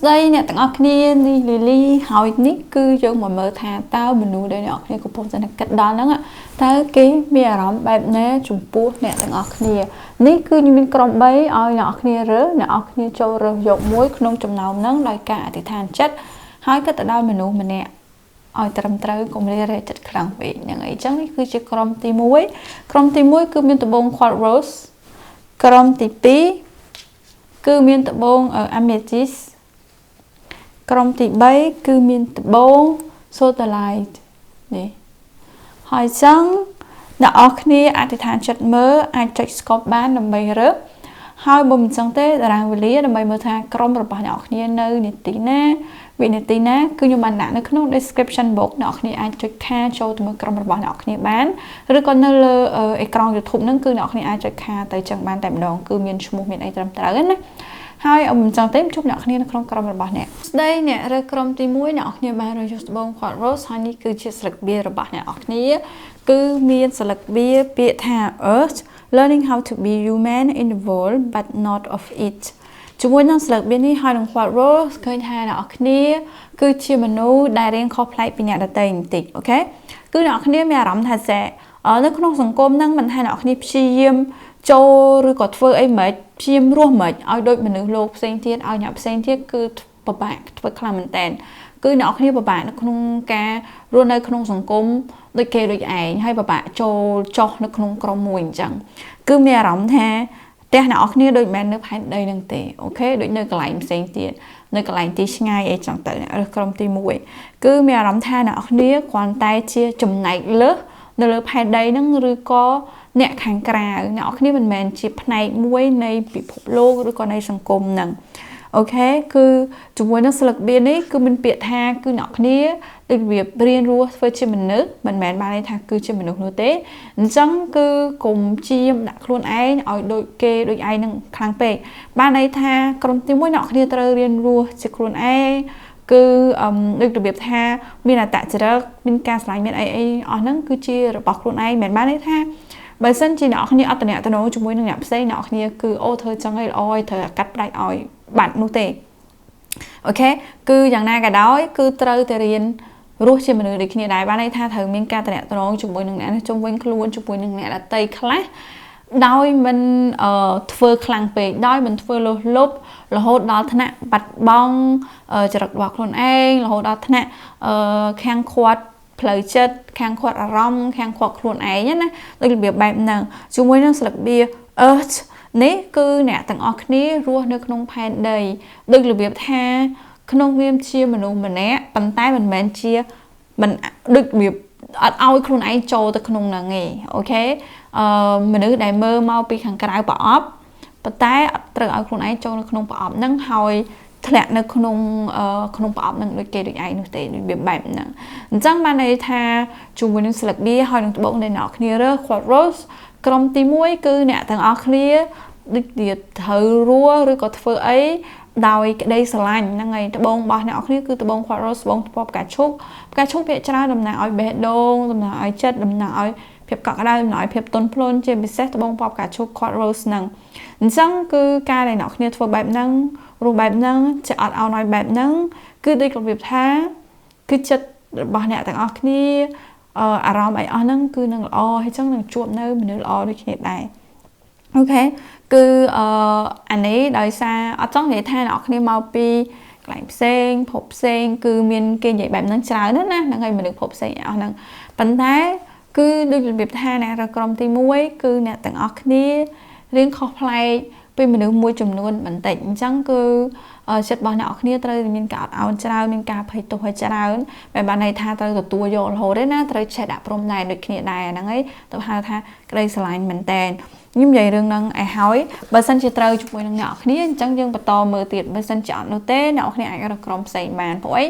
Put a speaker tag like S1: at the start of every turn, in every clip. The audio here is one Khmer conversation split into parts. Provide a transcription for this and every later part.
S1: đây nè tặng óc kia đi lily hỏi nick cứ dùng mà mở thà tao mình nuôi đây nè óc kia cũng phong trần cách đó nữa á tao cái mi rắm bài nè chụp bút nè tặng óc kia nick cứ như mình cầm bay oi nè óc kia rớ nè óc kia trâu rớ dọc muối không chấm nào nắng đòi cả thì than chất hai cái tao đau mình nuôi mình nè oi trầm trâu cũng đi ra chất khẳng vị những ấy chắc cứ chỉ cầm tì muối cứ miên tụ bông quạt rose cầm tì pí cứ miên tụ bông ở amethyst cầm tì bay cứ miên tụ bông sodalite nè hỏi rằng đã ở khi ai thì than chất mơ ai check scope bán làm bay rớt hai bùm chẳng thế là đang lý làm bay mơ tha cầm rồi bảo nhỏ khi nơi nè tí nè vì nè tí nè cứ như bạn đã nó không description box nhỏ khi ai check kha cho tụi mình cầm rồi bảo nhỏ khi bán rồi còn nơi ở ekran YouTube nó cứ nhỏ khi ai check kha tới chẳng bán tạm đòn cứ miền trung miền ai tầm tới nè hai ông chẳng thế chút nhỏ khi nó không cầm rồi bảo nè đây nè rồi cầm tí muối nhỏ khi bán rồi just bông quạt rose hai ní cứ chia sạch bia rồi bảo nhỏ khi cứ miền sạch bia bia thà earth learning how to be human in the world but not of it chúng tôi đang sạch bia ní hai đồng quạt rose khơi thà nhỏ khi cứ chia mình nấu đại riêng khó play bị nhà đặt tên tịch ok cứ nhỏ khi mẹ rắm thà sẽ ở nước không sòng côm năng mình hay nhỏ khi chim châu rồi có phơi ấy mấy chim ruộng mấy ao đôi mình nước lục sen thiết ao nhập sen thiết cứ bờ bạc với làm mình tèn cứ nhỏ khi bờ bạc nó không ca luôn đây không sòng côm đôi kê đôi ảnh hay bờ bạc châu cho nó không có mùi chẳng cứ mẹ rắm thàแต่หน้าออกนี่โดยแม่นึกให้ได้ดังเตะโอเคโดยเนื้อกลายเสียงเตียเนื้อกลายตีง่ายไอ้จังเตะเนี่ยกรมตีมวยคือมีอารมณ์ท่าหน้าออกนี่ความตายเชี่ยจุ่มไหนเลิกเนื้อภายใดนั่งหรือก็เนี่ยขังกราหน้าออกนี่มันแมนจีบในมวยในปีพบโลกหรือก็ในสังคมนั่งโอเคคือจุ่มมวยนักสลักเบียนี่คือมันเปียท่าคือหน้าออกนี่ดึกเบียบเรียนรู้เพื่อชิมันนึกมันแมนมาในทางคือชิมันนึกโนเต้จังคือกลุ่มชิมดักล้วนไอ้เอาโดยเกโดยไอ้หนึ่งครั้งเป็ดบ้านในทางกลุ่มที่มวยหน้าออกนี่เรียนรู้จากล้วนไอ้คือดึกเบียบท่ามีหน้าตาจะรักมีการสลายมีไอ้อ๋อนั่นคือชีระบอกล้วนไอ้แมนบ้านในทางใบเส้นจีหน้าออกนี่เอาแต่เนี่ยตัวโน้จุ่มมวยหนึ่งหยับเส้นหน้าออกนี่คือโอ้เธอจังไอ้อ้อยเธอกัดได้อ้อยบัดโนเต้โอเคคืออย่างนายกับดอยคือเตยแต่เรียนรู้ใช่ไหมเด็กนี่ได้บ้านในท่าเธอมีการแต่เนี่ยตัวน้องจุ่มบนหนึ่งเนี่ยจุ่มบนคล้วนจุ่มบนหนึ่งเนี่ยละเตยคล้ายดอยมันเฟื่อคลังไปดอยมันเฟื่อลบเราโหดดอทนะบัดบองจะรักบอกคนเองเราโหดดอทนะแข่งขวดเพลย์เจ็ดแข่งขวดอารมณ์แข่งขวดคนเองเนี่ยนะโดยเบียบแบบหนึ่งจุ่มบนนั่งสลับเบียนี่คือเนี่ยต่างออกนี้รัวในขนมแผ่นใดโดยเบียบแท้ขนมเวียมเชียมันนุ่มมันแน่ปันใต้มันแมนเชียมันดึกแบบเอาครูนไอโจแต่ขนมหนังไงโอเคมันนึกได้เมื่อเมาปีขังกระไรปอบปันใต้ตรึกเอาครูนไอโจในขนมปอบนั่งหอยแถลในขนมปอบนั่งโดยเกย์โดยไอโดยเตะโดยแบบแบบนั่งจังมาในท่าจูงวันนึงสลักบี้หอยนึงตบในหนอกนี้เรื่องขวดโรสกรมตีมวยคือเนี่ยต่างออกนี้ดึกเดียดเธอรัวหรือก็เฟื่อไอดาวได้สลายนั่งไงตะบงบอกเนี่ยออกนี่คือตะบงควาโรสบงปอบกาชุกเพียชราดำนาอ้อยเบดดงดำนาอ้อยเจ็ดดำนาอ้อยเพียบกะได้ดำนาอ้อยเพียบต้นพลนเจมบิเซตตะบงปอบกาชุกควาโรสนั่งจังคือการในนอกเนี่ยทัวแบบนั่งรูแบบนั่งจะอัดเอาหน่อยแบบนั่งคือได้กระเบียบท้าคือจะบอกเนี่ยแต่ออกนี่อารมณ์ไอ้นั่งคือนั่งอ้อให้จังนั่งจวบเนื้อมันเนื้ออ้อด้วยขนาดใดโอเคคืออันนี้โดยซาจ้องในท่าออกนี่มาปีกลายเส้นพบเส้นคือมีนเกณฑ์ใหญ่แบบนั้นจ้านั่นนะนั่งไงมันđượcพบเส้นเอานั่งปัญหาคือโดยแบบท่าเนี่ยเรากรมตีมวยคือเนี่ยแต่ออกนี่เรื่องคอพลายเป็นมันđượcมวยจำนวนบันติจังคือจัดบอลเนี่ยออกนี่เรามีการเอาจ้ามีการพายตัวจ้าแบบบางในท่าเราตัวโยนโหได้นะเราใช้ดาบพรมในโดยขนาดใดนั่งไงตัวท่าก็เลยสลายเหมือนแตนยิ่งใหญ่เรื่องนั้นไอ้หอยบางสันจะเตยจุดมวยหนักนี้จังยังประตอมือติดบางสันจะโนเต้หนักนี้ไอ้กระกรมใส่แมนเพราะไอ้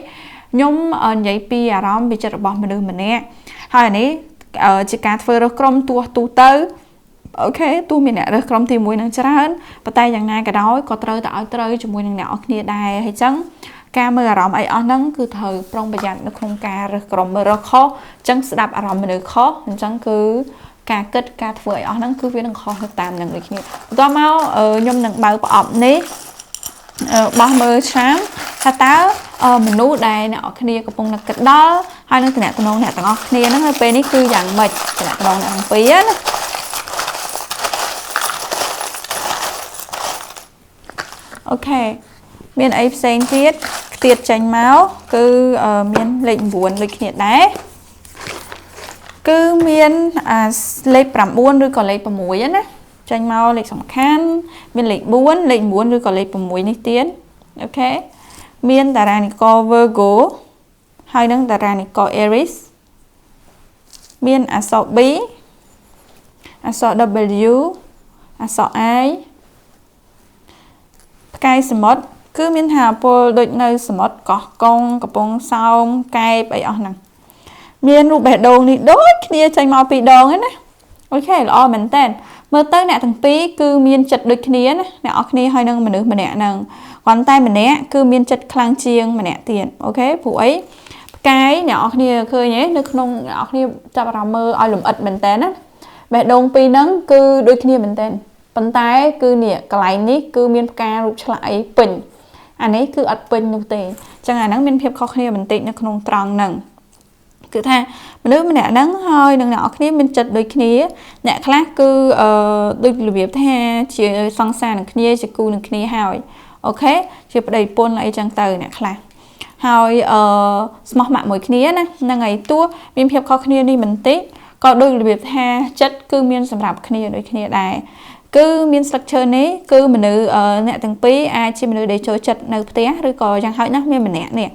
S1: ย่อมใหญ่ปีอารมณ์ไปจัดบอลมาดูมันเนี่ยหอยนี้จะการเฟอร์กรมตัวเตยโอเคตัวมีเนี่ยกระกรมตีมวยหนังจะร้อนปะไตอย่างนายกระดอยก็เตยแต่เอาเตยจุดมวยหนักนี้ได้ให้จังการมืออารมณ์ไอ้อันนั้นคือเธอปรองประหยัดในโครงการกรมมือเราข้อจังสดับอารมณ์มันเลยข้อจังคือการเกิดการเฟื่อยนั่นคือวิธีคอตามอย่างนี้ต่อมาย่อมหนังใบประอบนี้ บอมือช้ำถ้าตามนุษย์ใดเนี่ยออกเนี่ยกับปงนักกระดอให้นั่งแต่ตัวน้องเนี่ยต่างออกเนี่ยนั่งเป็นนี่คืออย่างเบ็ดแต่ตัวน้องเนี่ยปี๊ดโอเคmiền ấy xanh tiết chanh máu cứ miền lệnh buồn lịch hiện đấy cứ miền lệnh bẩm buồn rồi còn lệnh bẩm muối á chanh máu lệnh sòng khăn miền lệnh buồn rồi còn lệnh bẩm muối này tiến ok miền tà ra này có Virgo hai nâng tà ra này có Aries miền số B số W số I cái smart cứ miền Hà Pol đôi nơi smart có con cặp bông sao cái bảy ở nè miền rụp bẻ đồ này đôi kia tranh màu bị đồ ấy nè ok là mình tên mơ tới nè thằng tí cứ miền chật đôi kia nè nè ở kia hai nâng mà nữ mà nè nâng còn tay mình nè cứ miền chật khang chiêng mà nè tiền ok phụ ấy cái nhỏ kia khơi nhé nước nông nhỏ kia chập ra mơ ai lùm ật mình tên á bẻ đồ pi nắng cứ đôi kia mình tên bàn tay cứ nè cái này ní cứ miền ca rụp lại bình anh ấy cứ ắt bình nụ tề chẳng hạn nắng miền phép khó khăn mình tịnh nó không tròn nằng cứ tha mình nếu mình nè nắng hơi nằng nọ khi mình chật đôi khi nè khác cứ đôi lùi việc tha chỉ sang xa nằng khi chỉ cu nằng khi hỏi ok chỉ đầy pôn lại trang từ nè khác hỏi smart mạng mỗi khi nè nằng ngày tua miền phép khó khăn đi mình tịnh còn đôi lùi việc tha chất cứ miền sầm rạp khi đôi khi đại cứ miền structure này cứ mình nữ nè từng pí ai chỉ mình nữ để cho chật nợ té rồi còn chẳng hỏi nó miền mình nè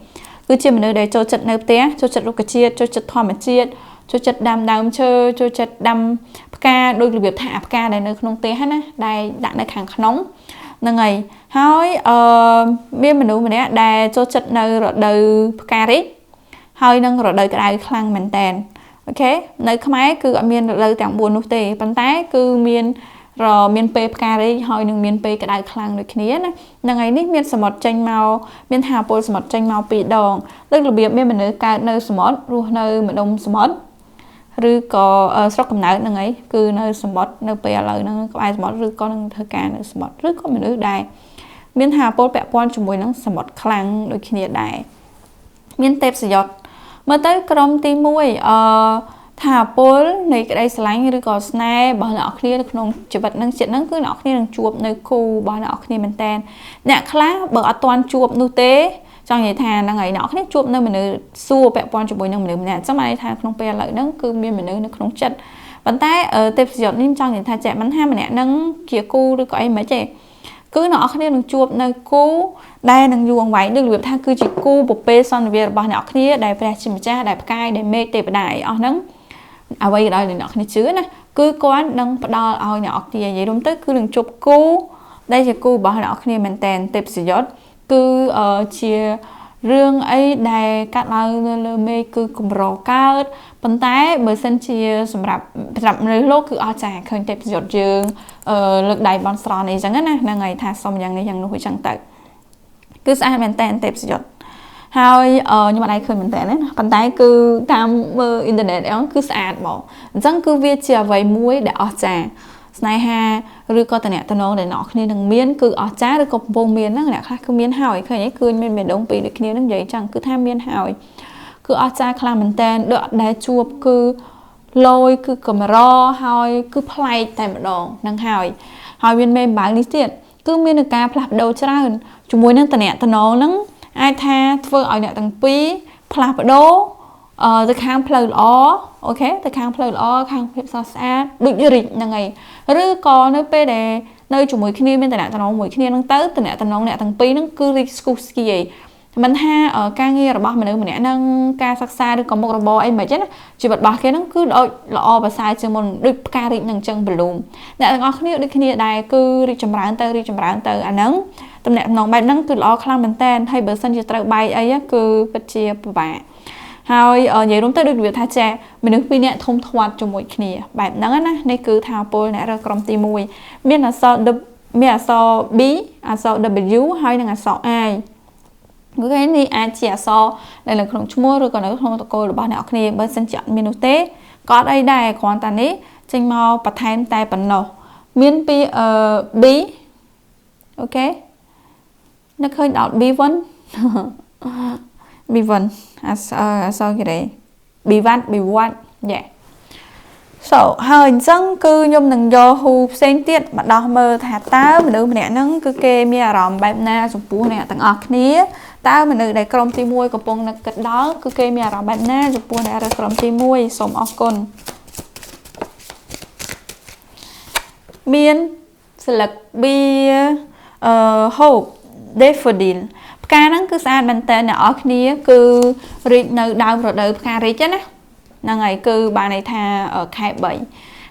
S1: cứ chỉ mình nữ để cho chật nợ té cho chật lúc cái chia cho chật thò mà chia cho chật đầm chơi cho chật đầm ca đôi việc thả ca này nơi không té hết á đây đạn nơi hàng nóng nâng ngày hỏi miền mình nữ mình nè đây cho chật nợ rồi đời ca đấy hơi nâng rồi đời cái đây khang mình tàn ok nơi không ai cứ ở miền đời chẳng buồn nút tê bàn tay cứ miền rồi miền P ca đấy hỏi nâng miền P cái đại khang được kia nè nâng ngày nít miền smart tranh màu miền Hà Pol smart tranh màu bị đòn tức là biệt miền mình nơi ca nơi smart rồi nơi mình đông smart rồi có sọc cầm nợ nâng ấy cứ nơi smart nơi P lời nâng có ai smart rồi có nâng thời ca nơi smart rất có mình nơi đại miền Hà Pol bẹ quan chung với nâng smart khang được kia đại miền tép sợi giọt mà tới cầm tim mũi thả Pol này cái đây slide rồi có snap bảo nọ kia được nông chỉ vật năng chuyện năng cứ nọ kia năng chuột nơi khu bảo nọ kia mình tên nè khác bờ toàn chuột nu tế trong vậy thà là ngày nọ kia chuột nơi mình xua bẹ quan chụp bồi năng mình nè trong này thà không pe lợi năng cứ miên mình nơi không chật bàn tay ở tệp giọt nên trong vậy thà trẻ bắn ham mình nè năng kia cu rồi có em mấy trẻ cứ nọ kia năng chuột nơi cu đây năng duồng váy được việc thà cứ chỉ cu bộ pe son về bảo nọ kia đại phải chỉ cha đại cai để mê tệp đại ở năng à bây đây là nó này chứa nè cứ quán nâng đo ao nhỏ thì vậy đúng tới cứ đừng chụp cú đây là cú bảo nó khi mình tèn tệp sử dụng cứ chia riêng ấy đây các lơ mê cứ cùng rò cao bàn tay bởi sân chia sầm rạp nơi lô cứ ở trà khơi tệp sử dụng trường lực đại bọn sò này chẳng nè là ngày thà xong rằng này chẳng nuôi chẳng tự cứ sao mình tèn tệp sử dụng hai nhưng mà đây khơi mình tệ đấy bàn tay cứ tham internet đó cứ sạch bỏ chẳng cứ viết chia vầy muối để ở trà này ha rồi có tận tận nó để nó nên đừng miên cứ ở trà rồi có vùng miên nó là khác cứ miên hỏi khơi nhảy cứ miên đông bị được kia nó vậy chẳng cứ tham miên hỏi cứ ở trà làm mình tên đỡ để chuột cứ lôi cứ camera hỏi cứ play tại một đồ năng hỏi miên mềm bán lý tiền cứ miên được ca plap đầu cho ra chúng muối năng tận nó nắng ai tha vừa ở nhà tầng pi plap đố từ khang plei ó ok từ khang plei ó khang phép sao xa được như rịch là ngày rồi còn nơi pe để nơi chủ mùi khi bên tại tầng nó mùi khi đang tới từ tầng nó nè tầng pi nó cứ rịch skuski gì mình ha ở ca nghe rồi bao mình nè năng ca sắc xa được còn một robot em mà chết chỉ bật bạc kia nó cứ đội lọ và sai cho mình được ca rịch năng chân bùm nè tầng nó khi được khi đây cứ rịch chầm rán tới anh nắng tầm nè nòng bay nắng cứ lo khang mình tên hay bữa sân chỉ tao bay ấy á cứ bật chia bảហើយនិយាយរួមទៅដូចវាថាចាមនុស្សពីរនាក់ធំធាត់ជាមួយគ្នាបែបហ្នឹងណានេះគឺថាពលអ្នករើក្រុមទី1មានអក្សរ មានអក្សរ B អក្សរ W ហើយនិងអក្សរ I គឺគេនេះអាចជាអក្សរដែលនៅក្នុងឈ្មោះឬក៏នៅក្នុងតកូលរបស់អ្នកគ្នាបើសិនជាអត់មាននោះទេក៏អត់អីដែរគ្រាន់តែនេះចេញមកបន្ថែមតែប៉ុណ្ណោះមានពីB អូខេ nó khơi đọt B1 B1 sao cái đấy B1 yeah so hơi dân cứ nhôm nâng do hù sen tiết mà đo mơ thả táo mình nữ mình nâng cứ kê mi ròm bài na dùng bú nè tầng ọc ní táo mình nữ đại crom ti môi của bông nâng kết đó cứ kê mi ròm bài na dùng bú nè crom ti môi xôm ọc con miên slực bi hộp daffodil ca nâng cứ xa bên tên nè ọc ní cứ rít nơi đau rồi đời ca rít chứ nè năng ngày cứ bà này tha ở khai bảy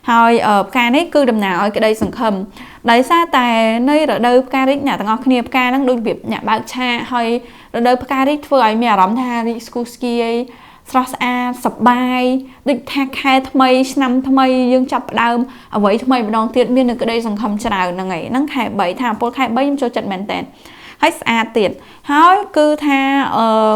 S1: hồi ở ca này cứ đầm nào ở cái đây sừng khầm đấy xa tài nơi ở đâu ca rít nhà tầng ngọc niệm ca năng đôi việc nhà bác cha hồi ở đâu ca rít vừa ấy mẹ đóng tha đi skuski stress a sập bài định tha khai thay năm thay dương chập đơm ở vậy thay đòn tiền miên được cái đây sừng khầm chào năng ngày năng khai bảy thà pol khai bảy cho trận mền tèn hết a tiền hỏi cứ tha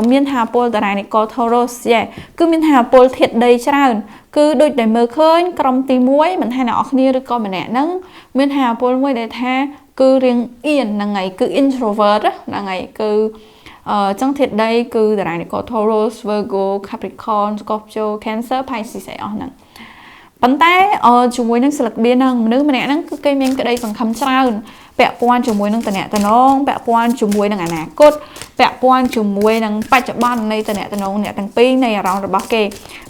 S1: miên hà pol tại này có thoros yeah cứ miên hà pol thiệt đầy tràn cứ đôi để mơ khơi cầm tì muối mình hay nọ kia được coi mình nè nắng miên hà pol muối để tha cứ riêng yên là ngày cứ introvert á là ngày cứ trong thiệt đây cứ tại này có thoros virgo capricorn scorpio cancer pisces sẽ nè bắn tay chúng muối năng sực biên năng nếu mình nè nắng cứ cây miên cái đây còn khăm trànแปะปวนจุ่มมวยนังตะเนะตะน้องแปะปวนจุ่มมวยนังอนาคตแปะปวนจุ่มมวยนังปัจจุบันในตะเนะตะน้องเนี่ยตั้งปีในเราระบเก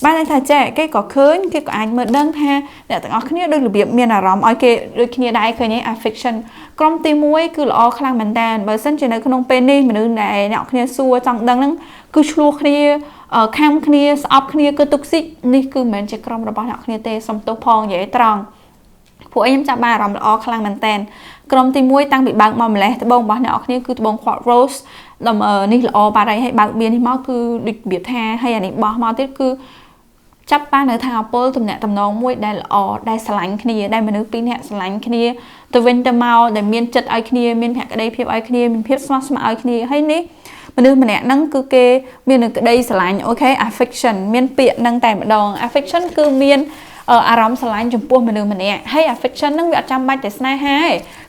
S1: บ้านในท่าแจ๊cái có khơi cái có anh mới đăng haเนี่ยตั้งเอาขี้ด้วยระเบียบเมียนอารมณ์โอเคด้วยขี้ได้เคยเนี่ย affection กลมตีมวยคือล้อคลางมันแดนเบอร์เซนจะในขนมเป็นนี่มันนึงในเนี่ยขี้ซัวจังดังนั้นคือชัวขี้ข้ามขี้สอบขี้คือตุกซินี่คือเหมือนจะกลมระบเนี่ยขี้เตะสมตัวพองใหญ่ตรังผู้อายุจะบ้ารำล้อคลางมันแดนกรมตีมวยตั้งbịบางมอมเลยแต่บงบ้านเนี่ยนี่คือตบงขวดโรสดมนี่ละอบาไรให้บางเบียนที่มอคือดิบเบียบแท้ให้อันนี้บอมอที่คือจับบ้านในทางโพลตุ่มเนี่ยตำนองมวยได้ละอได้สลังขี้นี่ได้มนุษย์ปีเนี่ยสลังขี้นี่ตัวเวนตะเมาได้เมียนจัดไอขี้นี่เมียนแผกได้เพียบไอขี้นี่เมียนเพียบสมาร์ทไอขี้นี่ให้นี่มนุษย์มันเนี่ยนั่งคือเกเมียนได้สลังโอเค affection เมียนเปียนั่งแต่มาดอง affection คือเมียนอารมณ์สลายจุ่มปั้วมันนึงมันเนี่ยให้ affection นั่งแบบจำใบแต่สไนให้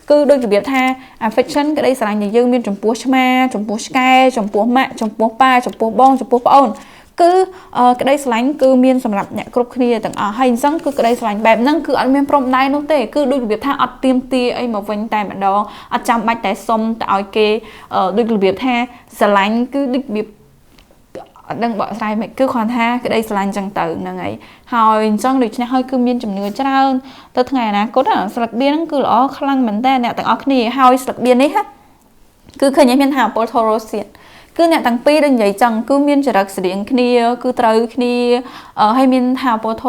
S1: คือโดยระเบียบท่า affection ก็ได้สลายอย่างยืมมีจุ่มปั้วชมาจุ่มปั้วสกายจุ่มปั้วมะจุ่มปั้วป้าจุ่มปั้วบ้องจุ่มปั้วป้อนคือก็ได้สลายคือมีสำหรับเนี่ยกรุ๊ปคดีต่างให้ซังคือก็ได้สลายแบบนั่งคืออันเมียนพร้อมได้นู่นเต้คือโดยระเบียบท่าอัดเตรียมตีไอ้มาวันแต่แบบดองอัดจำใบแต่ส้มแต่เอาเกโดยระเบียบท่าสลายคือระเบียบดังบอกใส่ไม่คือความท่าก็ได้สลายจังตื่นยังไงหอยจังดิฉันให้คือมีจุ่มเนื้อเจ้าตัวไงนะก็ได้สลักเบียนั่นคือล้อคลั่งเหมือนแต่เนี่ยแต่ออกนี่หอยสลักเบียนี่ฮะคือเคยยังมีหาโปรโทโรเซียนคือเนี่ยตั้งปีดังใหญ่จังคือมีจะรักเสียงขี้คือตรึกขี้ให้มีหาโปรโท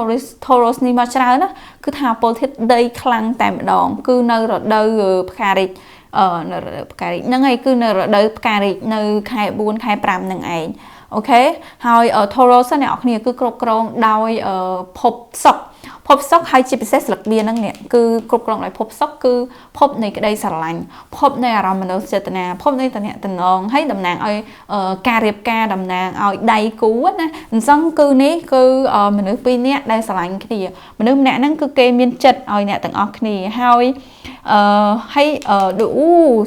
S1: โรสนี่มาเจ้านะคือหาโปรที่ได้คลั่งแต่ดองคือเนื้อรถเดือพาริเนื้อพาริยังไงคือเนื้อรถเดือพาริเนื้อไข่บุญไข่ปรามหนึ่งไอโอเคหอยโทโรสเนี่ยออกเนี่ยคือกรบกรองดาวพบซอกให้จิตพิเศษหลักเบียนั่งเนี่ยคือกรบกรองอะไรพบซอกคือพบในกระไดสลังพบในอารมณ์มนุษย์เจตนาพบในตอนเนี่ยตนองให้ดำนางเอาการเรียบการดำนางเอาใดกู้นะซังคือนี้คือมนุษย์ปีเนี่ยได้สลังขี้มนุษย์เนี่ยนั่งคือเกมเมียนจัดเอาเนี่ยต่างออกขี้ให้ให้ดู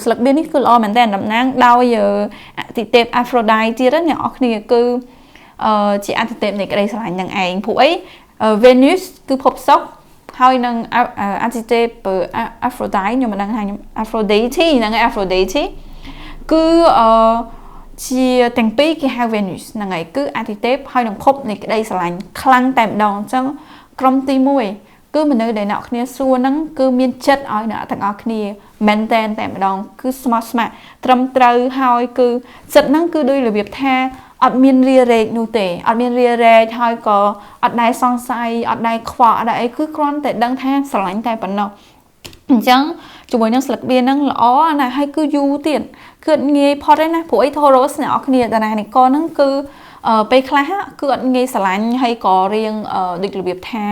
S1: สลักเบียนี่คือเหมือนแต่ดำนางดาวติเตปอะโฟรไดต์ที่นั่นเนี่ยออกขี้คือchỉ ăn tiệm này cái đây là những ảnh phụ ấy Venus cứ phập sóc hay năng Antitep Aphrodite nhưng mà năng hàng Aphrodite năng Aphrodite cứ chỉ thành pi cái hai Venus năng ngày cứ Antitep hay năng phập này cái đây là khăn tạm đòn trong công ty mùi cứ mình nơi đây nọ kia xua năng cứ miên chất ở nọ thằng ở kia maintain tạm đòn cứ smart trầm trừ hay cứ giật năng cứ đôi là việc thaอดมีนเรียเรนูเตอดมีนเรียเรทอยก็อดได้ซองไซอดได้ขวาอดได้คือกรอนแต่ดังแท้สลายแต่ปนนอกจังจุบยังสลักเบียนั่งล้อนะให้คือยูเตียนคือเงี้ยพอได้นะผู้ไอ้โทโรสเนี่ยออกเนี่ยแต่นายนี่ก็นั่งคือไปคลาคือเงี้ยสลายให้ก่อเรียงดึกระเบียบแท้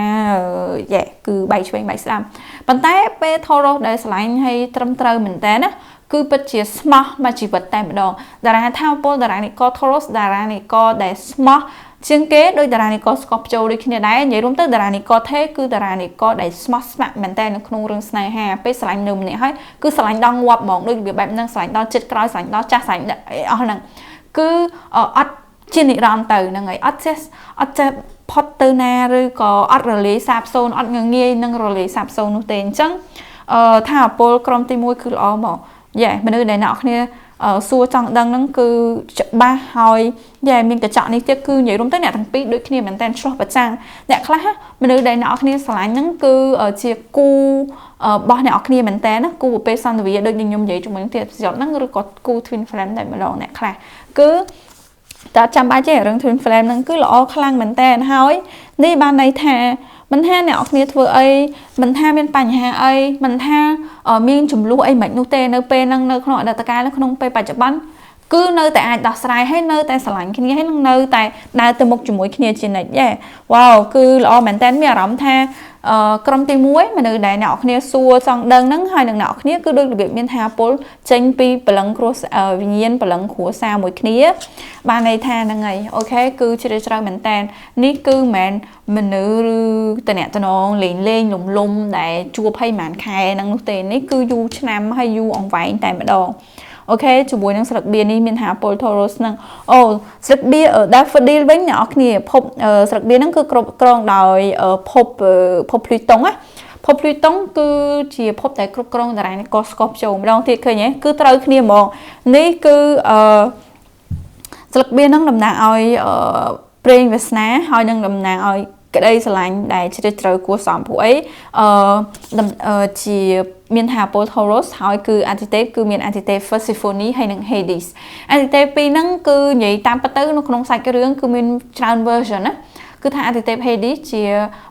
S1: แย่คือใบช่วยใบซ้ำปันแต่ไปโทโรได้สลายให้ตรมเตอเหมือนแต่นะคือปัจจัยsmart มาจีบแต่ไม่ดองดาราท่าโปดารานี่ก็ทอรสดารานี่ก็ได้ smart ជាងគេដោយតារានិកស្កបចូលដូចគ្នាដែរនិយាយរួមទៅតារានិកថេគឺតារានិកដែលស្មោះស្ម័គ្រមែនតើនៅក្នុងរឿងស្នេហាពេលស្រឡាញ់នៅម្នាក់ហើយគឺស្រឡាញ់ដល់ងាប់ហ្មងដូចវាបែបហ្នឹងស្រឡាញ់ដល់ចិត្តក្រោយស្រឡាញ់ដល់ចាស់ស្រឡាញ់អស់ហ្នឹងគឺអត់ជានិរន្តរ៍ទៅហ្នឹងហើយអត់ចេះផុតទៅណាឬក៏អត់រលាយសាបសូន្យអត់ងាយនឹងរលាយសាបសូន្យនោះទេអញ្ចឹងថាអពលក្រុមទី1គឺល្អមកយ៉ាមនុស្សដែលអ្នកគ្នាសួរចង់ដឹងហ្នឹងគឺច្បាស់ហើយយ៉ាមានកញ្ចក់នេះទៀតគឺនិយាយរួមទៅអ្នកទាំងពីរដូចគ្នាមែនតើឆ្លោះប្រចាំងអ្នកខ្លះមនុស្សដែលអ្នកគ្នាស្រឡាញ់ហ្នឹងគឺជាគូរបស់អ្នកគ្នាមែនតើណាគូប្រភេទសន្តិវិដូចខ្ញុំនិយាយជាមួយទៀតប្រយោជន៍ហ្នឹងឬក៏គូ twin flame តែម្ដងអ្នកខ្លះគឺតែចាំបាច់ទេរឿង twin flame ហ្នឹងគឺល្អខ្លាំងមែនតើហើយនេះបានន័យថាមិនថាអ្នកគ្នាធ្វើអីមិនថាមានបញ្ហាអីមិនថាមានចំនួនអីមិននោះទេនៅពេលហ្នឹងនៅក្នុងអតីតកាលនៅក្នុងពេលបច្ចុប្បន្នគឺនៅតែអាចដោះស្រាយហើយនៅតែស្រឡាញ់គ្នាហើយនឹងនៅតែដើរទៅមុខជាមួយគ្នាជានិច្ចវ៉ាវគឺល្អមែនតើមានអារម្មណ៍ថាក្រុមទី1មនុស្សដែលអ្នកគ្នាសួរចង់ដឹងហ្នឹងហើយនឹងអ្នកគ្នាគឺដូចរបៀបមានថាពលចេញពីបលឹងគ្រួវិញ្ញាណបលឹងគ្រួសារមួយគ្នាបានន័យថាហ្នឹងហើយអូខេគឺជ្រាលជ្រៅមែនតើនេះគឺមិនមែនមនុស្សឬតំណតំណងលេងលំដែលជួបឲ្យប្រហែលខែហ្នឹងនោះទេនេះគឺយូរឆ្នាំហើយយូរអង្វែងតែម្ដងអូខេជាមួយនឹងស្លឹកបៀនេះមានថាពល Taurus ហ្នឹងអូស្លឹកបៀ Daffodil វិញអ្នកនរគ្នាភពស្លឹកបៀហ្នឹងគឺគ្រប់គ្រងដោយភព Pluton ណាភព Pluton គឺជាភពដែលគ្រប់គ្រងតារានិកស្កបចូលម្ដងទៀតឃើញទេគឺត្រូវគ្នាហ្មងនេះគឺស្លឹកបៀហ្នឹងតំណាងឲ្យព្រេងវាសនាហើយនឹងតំណាងឲ្យក្តីស្រឡាញ់ដែលជ្រាលជ្រៅគួរសមព្រោះអីជាមានថាពល Taurus ហើយគឺអាទិទេពគឺមានអាទិទេព Persephone ហើយនិង Hades អាទិទេពពីរហ្នឹងគឺនិយាយតាមពិតទៅនៅក្នុងសាច់រឿងគឺមានច្រើន version ណាគឺថាអាទិទេព Hades ជា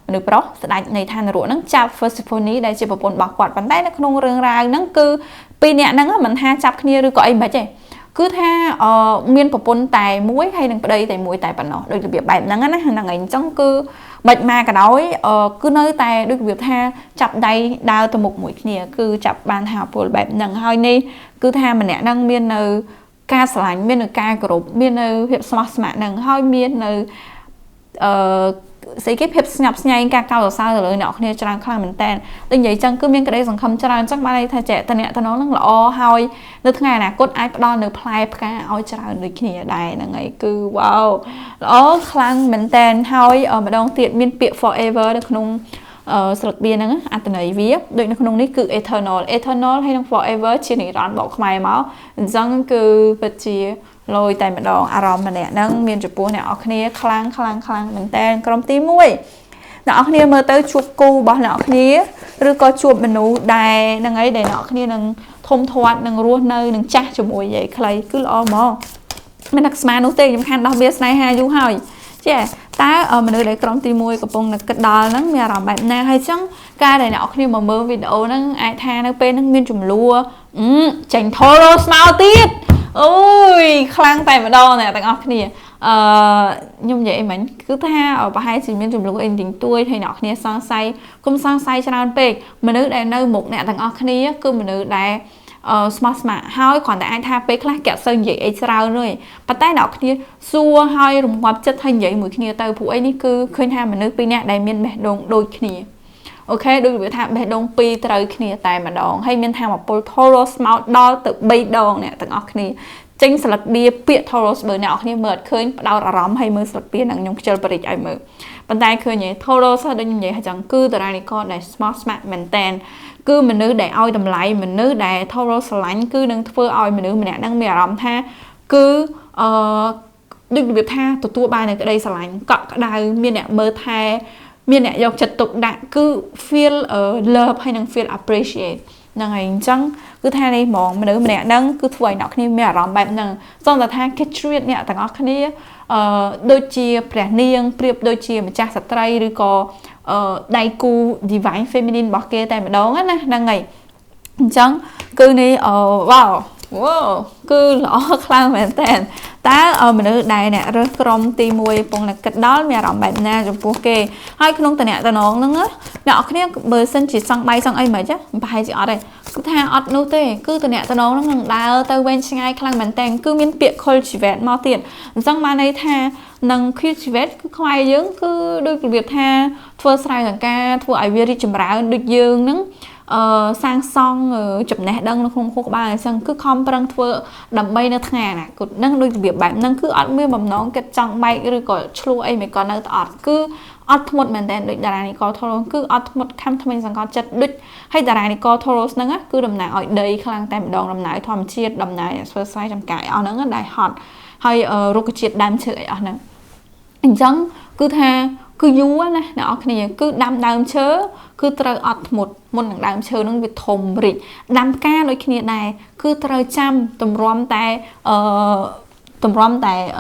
S1: មនុស្សប្រុសស្ដេចនៃឋាននរកហ្នឹងចាប់ Persephone ដែលជាប្រពន្ធរបស់គាត់ប៉ុន្តែនៅក្នុងរឿងរ៉ាវហ្នឹងគឺពីរនាក់ហ្នឹងមិនថាចាប់គ្នាឬក៏អីមិនទេគឺថាមានប្រពន្ធតែមួយហើយនឹងប្តីតែមួយតែប៉ុណ្ណោះដូចរបៀបបែបហ្នឹងណាហ្នឹងហើយអញ្ចឹងគឺមិនមកក៏ដោយគឺនៅតែដូចរបៀបថាចាប់ដៃដើរទៅមុខមួយគ្នាគឺចាប់បានថាពលបែបហ្នឹងហើយនេះគឺថាម្នាក់ហ្នឹងមាននៅការស្រឡាញ់មាននៅការគោរពមាននៅភាពស្មោះស្ម័គ្រហ្នឹងហើយមាននៅស្អីគេភាពស្ញប់ស្ញែងការកោតសរសើរទៅលើអ្នកគ្នាច្រើនខ្លាំងមែនតើដូចនិយាយចឹងគឺមានក្តីសង្ឃឹមច្រើនអញ្ចឹងបានន័យថាចែកតំណហ្នឹងល្អហើយនៅថ្ងៃអនាគតអាចផ្ដល់នៅផ្លែផ្កាឲ្យច្រើនដូចគ្នាដែរហ្នឹងហើយគឺវ៉ាវល្អខ្លាំងមែនតើហើយម្ដងទៀតមានពាក្យ forever នៅក្នុងស្លឹកបៀហ្នឹងអត្ថន័យវាដូចនៅក្នុងនេះគឺ eternal ហើយនឹង forever ជានិរន្តរបកខ្មែរមកអញ្ចឹងគឺពិតជាលយតែម្ដងអារម្មណ៍ម្នាក់ហ្នឹងមានចំពោះអ្នកនរគ្នាខ្លាំងមែនតើក្រុមទី1អ្នកនរគ្នាមើលទៅជួបគូរបស់អ្នកនរគ្នាឬក៏ជួបមនុស្សដែលហ្នឹងហើយដែលអ្នកនរគ្នានឹងធំធាត់នឹងរស់នៅនឹងចាស់ជាមួយយាយខ្លីគឺល្អហ្មងមិននឹកស្មាននោះទេខ្ញុំខានដោះវាស្នេហាយូរហើយចេះតើមនុស្សដែលក្រុមទី1កំពុងនឹកគិតដល់ហ្នឹងមានអារម្មណ៍បែបណាហើយចឹងការដែលអ្នកនរគ្នាមកមើលវីដេអូហ្នឹងអាចថានៅពេលហ្នឹងមានចំនួនចាញ់ Taurus មកទៀតអូយខ្លាំងតែម្ដងអ្នកទាំងអស់គ្នាខ្ញុំនិយាយអីមិញគឺថាប្រហែលជាមានចំនួនអីទាំងទួយហើយអ្នកគ្នាសង្ស័យកុំសង្ស័យច្រើនពេកមនុស្សដែលនៅមុខអ្នកទាំងអស់គ្នាគឺមនុស្សដែលស្មោះស្ម័គ្រហើយគ្រាន់តែអាចថាពេលខ្លះគេអត់សូវនិយាយអីច្រើនទេប៉ុន្តែអ្នកគ្នាសួរហើយរងាប់ចិត្តហើយនិយាយមួយគ្នាទៅព្រោះអីនេះគឺឃើញថាមនុស្សពីរនាក់ដែលមានបេះដូងដូចគ្នាអូខេដូចវាថាបេះដូងពីរត្រូវគ្នាតែម្ដងហើយមានថាមកពល Taurus មកដល់ទៅ3ដងអ្នកទាំងអស់គ្នាចេញស្លឹកបៀពាក្យ Taurus បើអ្នកគ្នាមើលអត់ឃើញផ្ដោតអារម្មណ៍ហើយមើលស្លឹកបៀនឹងខ្ញុំខ្ជិលបរិចឲ្យមើលប៉ុន្តែឃើញទេ Taurus ដូចខ្ញុំនិយាយចឹងគឺតារានិកដែលស្មោះស្ម័គ្រមែនតែនគឺមនុស្សដែលឲ្យតម្លៃមនុស្សដែល Taurus ស្រឡាញ់គឺនឹងធ្វើឲ្យមនុស្សម្នាក់ហ្នឹងមានអារម្មណ៍ថាគឺដូចរបៀបថាទទួលបាននូវក្តីស្រឡាញ់កក់ក្ដៅមានអ្នកមើលថែមានអ្នកយកចិត្តទុកដាក់គឺ feel love ហើយនឹង feel appreciate ហ្នឹងហើយអញ្ចឹងគឺថានេះហ្មងមនុស្សម្នាក់ហ្នឹងគឺធ្វើឲ្យអ្នកគ្នាមានអារម្មណ៍បែបហ្នឹងសូមតែថាគេ treat អ្នកទាំងអស់គ្នាដូចជាព្រះនាងប្រៀបដូចជាម្ចាស់ស្ត្រីឬក៏ដៃគូ divine feminine របស់គេតែម្ដងណាហ្នឹងហើយអញ្ចឹងគឺនេះវ៉ាវគឺល្អខ្លាំងមែនតើ ta mình ở đây nè rồi krom ti mùi bông là kết đó mẹ rộng bạn nè trong phố kê hai cái nông tờ nè tờ nón nữa nhỏ cái này bờ sân chỉ sang bay sang ấy mà chứ bay chỉ ở đây cứ tha ọt nô tê cứ tờ nè tờ nón nó đá tờ bên ngay khăn bàn tay cứ miên bịa khơi chỉ vẹn mau tiền sang ban này tha nâng khi chỉ vẹn cứ khoai dưỡng cứ đôi việc tha thua sai thằng ca thua ai việc đi chìm ráo được dương nắng sang song chụp nè đăng nó không có ba sang cứ không đang thưa đầm bay nó thà nè cột nâng đôi việc bạn nâng cứ ở mưa mầm nón cái trong bay rồi có chlu ấy mấy con nó ọt cứ ọt một mình đèn đôi đà này có thôi cứ ọt một cam thay mình sang con chặt đứt hay đà này có thôi nâng á cứ đầm này ở đây khang tem đòn đầm này thòm chiết đầm này sơ sai trong cải ở nâng đại hot hay rồi cái chiết đam chửi ở nâng anh chẳng cứ tha cứ vú á nè nó này cứ đam chớ cứ trời ọt một thằng đam chớ nó bị thùng rịt đam ca đôi khi này cứ trời chăm tùm rom tại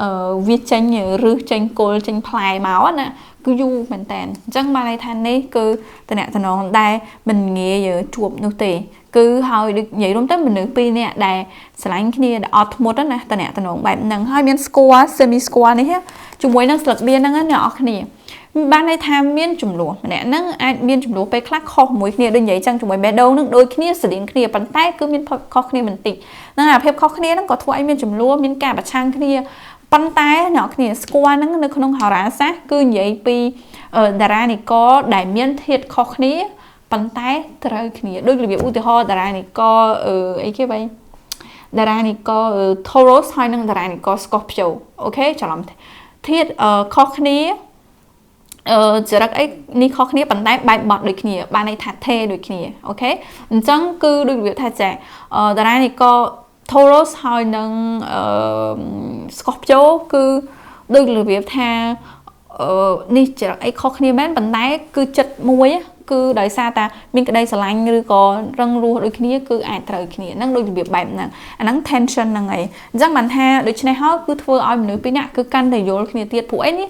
S1: viết tranh rư tranh côn tranh play máu á nè cứ vú mình tàn chẳng mà này than đấy cứ tận nè tận nó đây mình nghe giờ chuột nô tệ cứ hồi được vậy đúng tới mình được pi nè đây slang kia ọt một đó nè tận nè tận nó bạn nâng hai miếng score semi score này hết chúng mới nó sực biên nó nhỏ này ban này tham miên chủng lúa nè nâng ai miên chủng lúaไปคลักคอหมวยเนี่ยโดยใหญ่จังจุ่มไปโดนนึงโดยเนี่ยสดิ่งเนี่ยปันใต้คือmiênคอเนี่ยมันติดนั่นอ่ะเพ็บคอเนี่ยนั่งก็ทั่วไอ้miên chủng lúa miênกาบช่างเนี่ยปันใต้เนาะเนี่ยสกวานั่งนึกขนมหาร้านซะคือใหญ่ปีดารานี่ก็ได้miênเทียดคอเนี่ยปันใต้เตยเนี่ยโดยระเบียบอุติหอดารานี่ก็ไอ้แค่ไปดารานี่ก็โทรสให้นั่งดารานี่ก็สกอร์พิโอโอเคจะลองเทียดคอเนี่ยจะรักไอ้นี่ข้อนี้ปันได้ใบบอดโดยขี้บานในถัดเทโดยขี้โอเคจังคือโดยวิวถัดแจแต่ได้นี่ก็โทรสหอยนังสกอปโจคือโดยวิวท่านี่จะรักไอ้ข้อนี้แม้ปันได้คือจัดมวยคือโดยซาตามีกระไดสลายหรือก็รังรัวโดยขี้คืออาจจะโดยขี้นั่งโดยวิวแบบนั้นอันนั้น tension ยังไงจังมันท่าโดยเฉพาะคือทัวร์เอาหนึ่งปีนี้คือการแต่โยนขี้เตียดผู้ไอ้นี่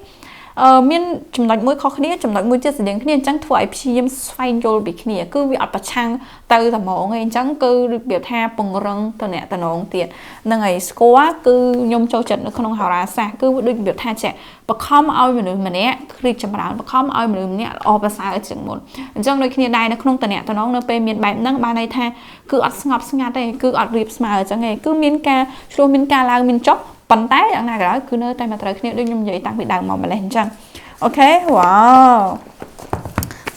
S1: miên chấm nói mũi khó khăn chấm nói mũi chết đến khi chẳng thoại phi em xoay vô bị khi cứ bị ọt bạch chăng từ thầm mộ ngay chẳng cứ được biểu tha bùng răng từ nè từ nón tiền nên ngày score cứ nhom châu trận nó không hào ra xa cứ được biểu tha trẻ và không ao mình nè khi chấm bảo và không ao mình nè ở bên xa chừng một trong đôi khi này nó không từ nè từ nón nó pe miên bài năng ba này tha cứ ọt ngọc ngạt đây cứ ọt rịp mà chẳng ngày cứ miên ca lao miên chócปันใต้อย่างนั้นก็คือเนื้อแต่มาตราเนี่ยด้วยยมใหญ่ต่างไปดังมองมาเลยจังโอเคว้าว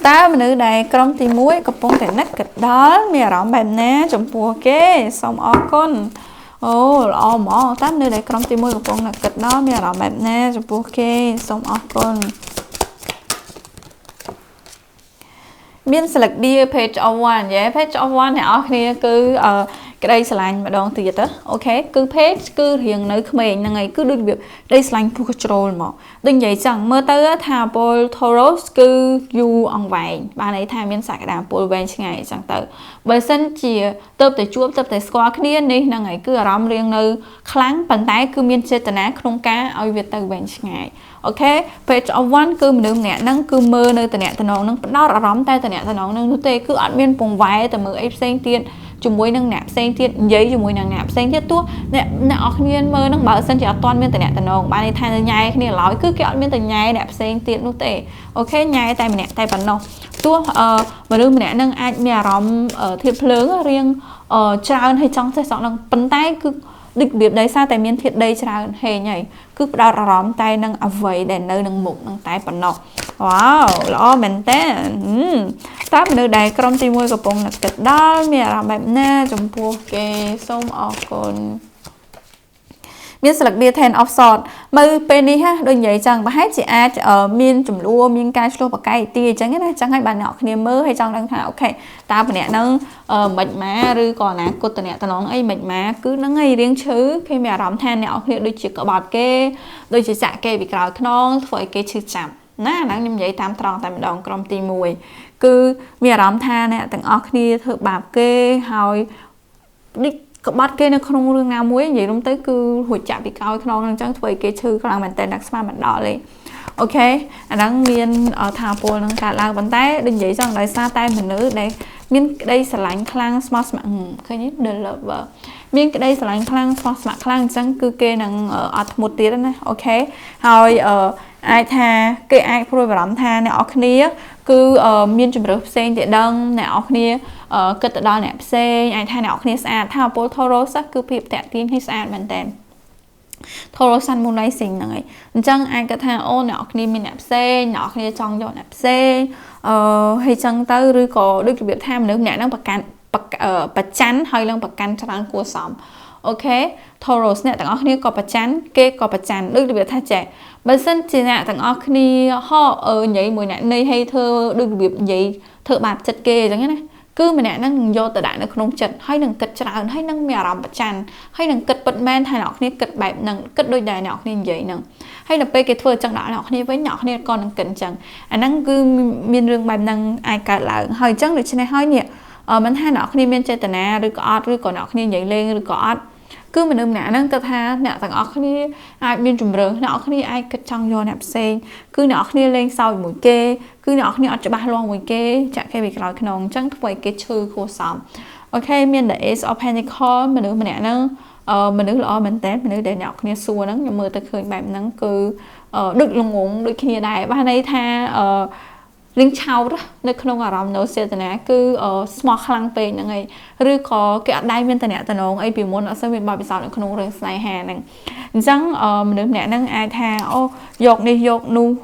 S1: ตามันเนื้อใดกรมตีมุ้ยกระป๋องแต่นักกัดดอลมีร้องแบบนี้จมปัวเก้สมอก้นโอ้อ๋อหมอตาเนื้อใดกรมตีมุ้ยกระป๋องนักกัดดอลมีร้องแบบนี้จมปัวเก้สมอก้นbiên select đi page of one vậy page of one này ở kia cứ cái đây slide mà đón từ đó ok cứ page cứ hiện nơi mình là ngày cứ được việc đây slide full control mà đừng vậy chẳng mơ tới thà pol toros cứ du on vài ba này thà biên sạc đàm pol vàng ngày chẳng tới bởi sân chỉ tập tới chuột tập tới squat kia này là ngày cứ rắm riêng nơi kháng bàn tay cứ biên chơi tận á không cá ở việt tới vàng ngày ok page of one cứ mình đừng nè nâng cứ mơ nơi tận nè tận nó nó rắm tay tận nè tận nó nâng tê cứ ăn biên vùng vài tận mưa ép sen tiền chùm muối nâng nạp sen tiết giấy chùm muối nâng nạp sen tiết tua nè nọ nhiên mơ nâng bảo sân chỉ toàn miên từ nè từ nông ban này thay từ nhai này nói cứ kéo miên từ nhai nạp sen tiết nút tệ ok nhai tay mình nè tay bắn nông tua mà đưa mình nè nâng ai mẹ róm thiệp lớn riêng trao hay trong sẽ sọn nâng bắn tay cứ địch việc đấy sao tại miên thiệt đây trao hề nhảy cứ đào róm tay nâng vậy để nơi nâng mục nâng tay bắn nông wow lo mình té táp nơi đây trong tim môi của bông là kịch đó mẹ làmแบบน่าจมพูเกส้มออกคนมีสลักเบียร์แทนออฟซอดมือเป็นนี่ฮะโดยใหญ่จังมาให้จีอาร์มีนจุ่มรัวมีนการชโลปากไก่ตีจังงี้นะจังให้บานเนาะเนี่ยมือให้จังดังหาโอเคตาเป็นเนี่ยนั่งmệt má rồi còn là cô tận tận nó ấy mệt má cứ nó ngay riêng chứ khi mẹ làm thanเนี่ยเนี่ยđôi chỉ có bọt kê đôi chỉ chạ kê bị cào non phải kê chữ chạmน่านั่งยิ้มใหญ่ตามตรองตามดองกรมตีมวยคือมีอารมณ์ท่าเนี่ยแต่งออกนี่เธอบาปเก้หอยดิกับบัดเก้ในขนมเรื่องน้ำมวยใหญ่ลงtớiคือหัวจับbị caoขนมนั่งจังถวยเก้ชื่อกำลังมันเต้นนักสมาร์ทดอเลยโอเคอันนั้นมีนทาโปนั่งการล้างบันไดดึงใหญ่จังเลยซาใต้เหมือนนื้อได้ miên đây sẽ lạnh khang smart smart khơi nhít developer miên cái đây sẽ lạnh khang smart smart khang chẳng cứ kê năng ở một tiếng đó này ok rồi ai tha cái ai program tha nè ở kia cứ miên chụp được sen để đăng nè ở kia cái tự đo nè sen ai tha nè ở kia sao thao bố thô sắc cứ việc tẹt tin hay sao mình tẹn thô san môn lấy sinh này chẳng ai cái tha ô nè ở kia miên nè sen nè ở kia trong cho nè sen hay chẳng tới rồi có được việc tham nữa nè nó bạc chắn hay là bạc canh cho bạn của sống ok thô nè tặng ở kia có bạc chắn kê có bạc chắn được việc thay trẻ bây giờ chỉ là thằng ở khi họ nhảy mùi nãy này hay thơ được việc nhảy thợ bạp chật kê giống như này cứ mình nãy năng do tự đại nó không chật hay năng cật tràn hay năng mèo rầm chăn hay năng cật bật men hay nọ kia cật bẹp năng cật đôi đài nọ nên vậy năng hay là cái thơ chẳng đó nọ kia với nhỏ nên con năng cẩn chẳng năng cứ miên rương bẹp năng ai cả là hơi chẳng được trên này hơi nhẹ mình hai nọ kia miên chơi tận à rồi có nọ kia nhảy lên rồi có cứ mình nè năng cơ tha nè thằng ở kia ai biên trùm rơ nọ kia ai cất trong vô nẹp sen cứ nọ kia lên sau mũi kê cứ nọ kia cho ba loang mũi kê chả cái việc nói nòng chẳng vậy cái chư khô sòng ok miền the Ace of Pentacles mình nè năng mình là mình test mình để nọ kia xua nắng nhưng mưa tới khơi bạn nắng cứ được lòng ngủ được kia đại ba này tha riêng chào đó nơi không ở trong nó sẽ là cứ smart khang pe như này rồi có cái đai bên tận nó ai bị muốn ở sau bên bao bị sao nó không riêng sai hà này chẳng mình được nè năng ai tha ô dọc đi dọc nu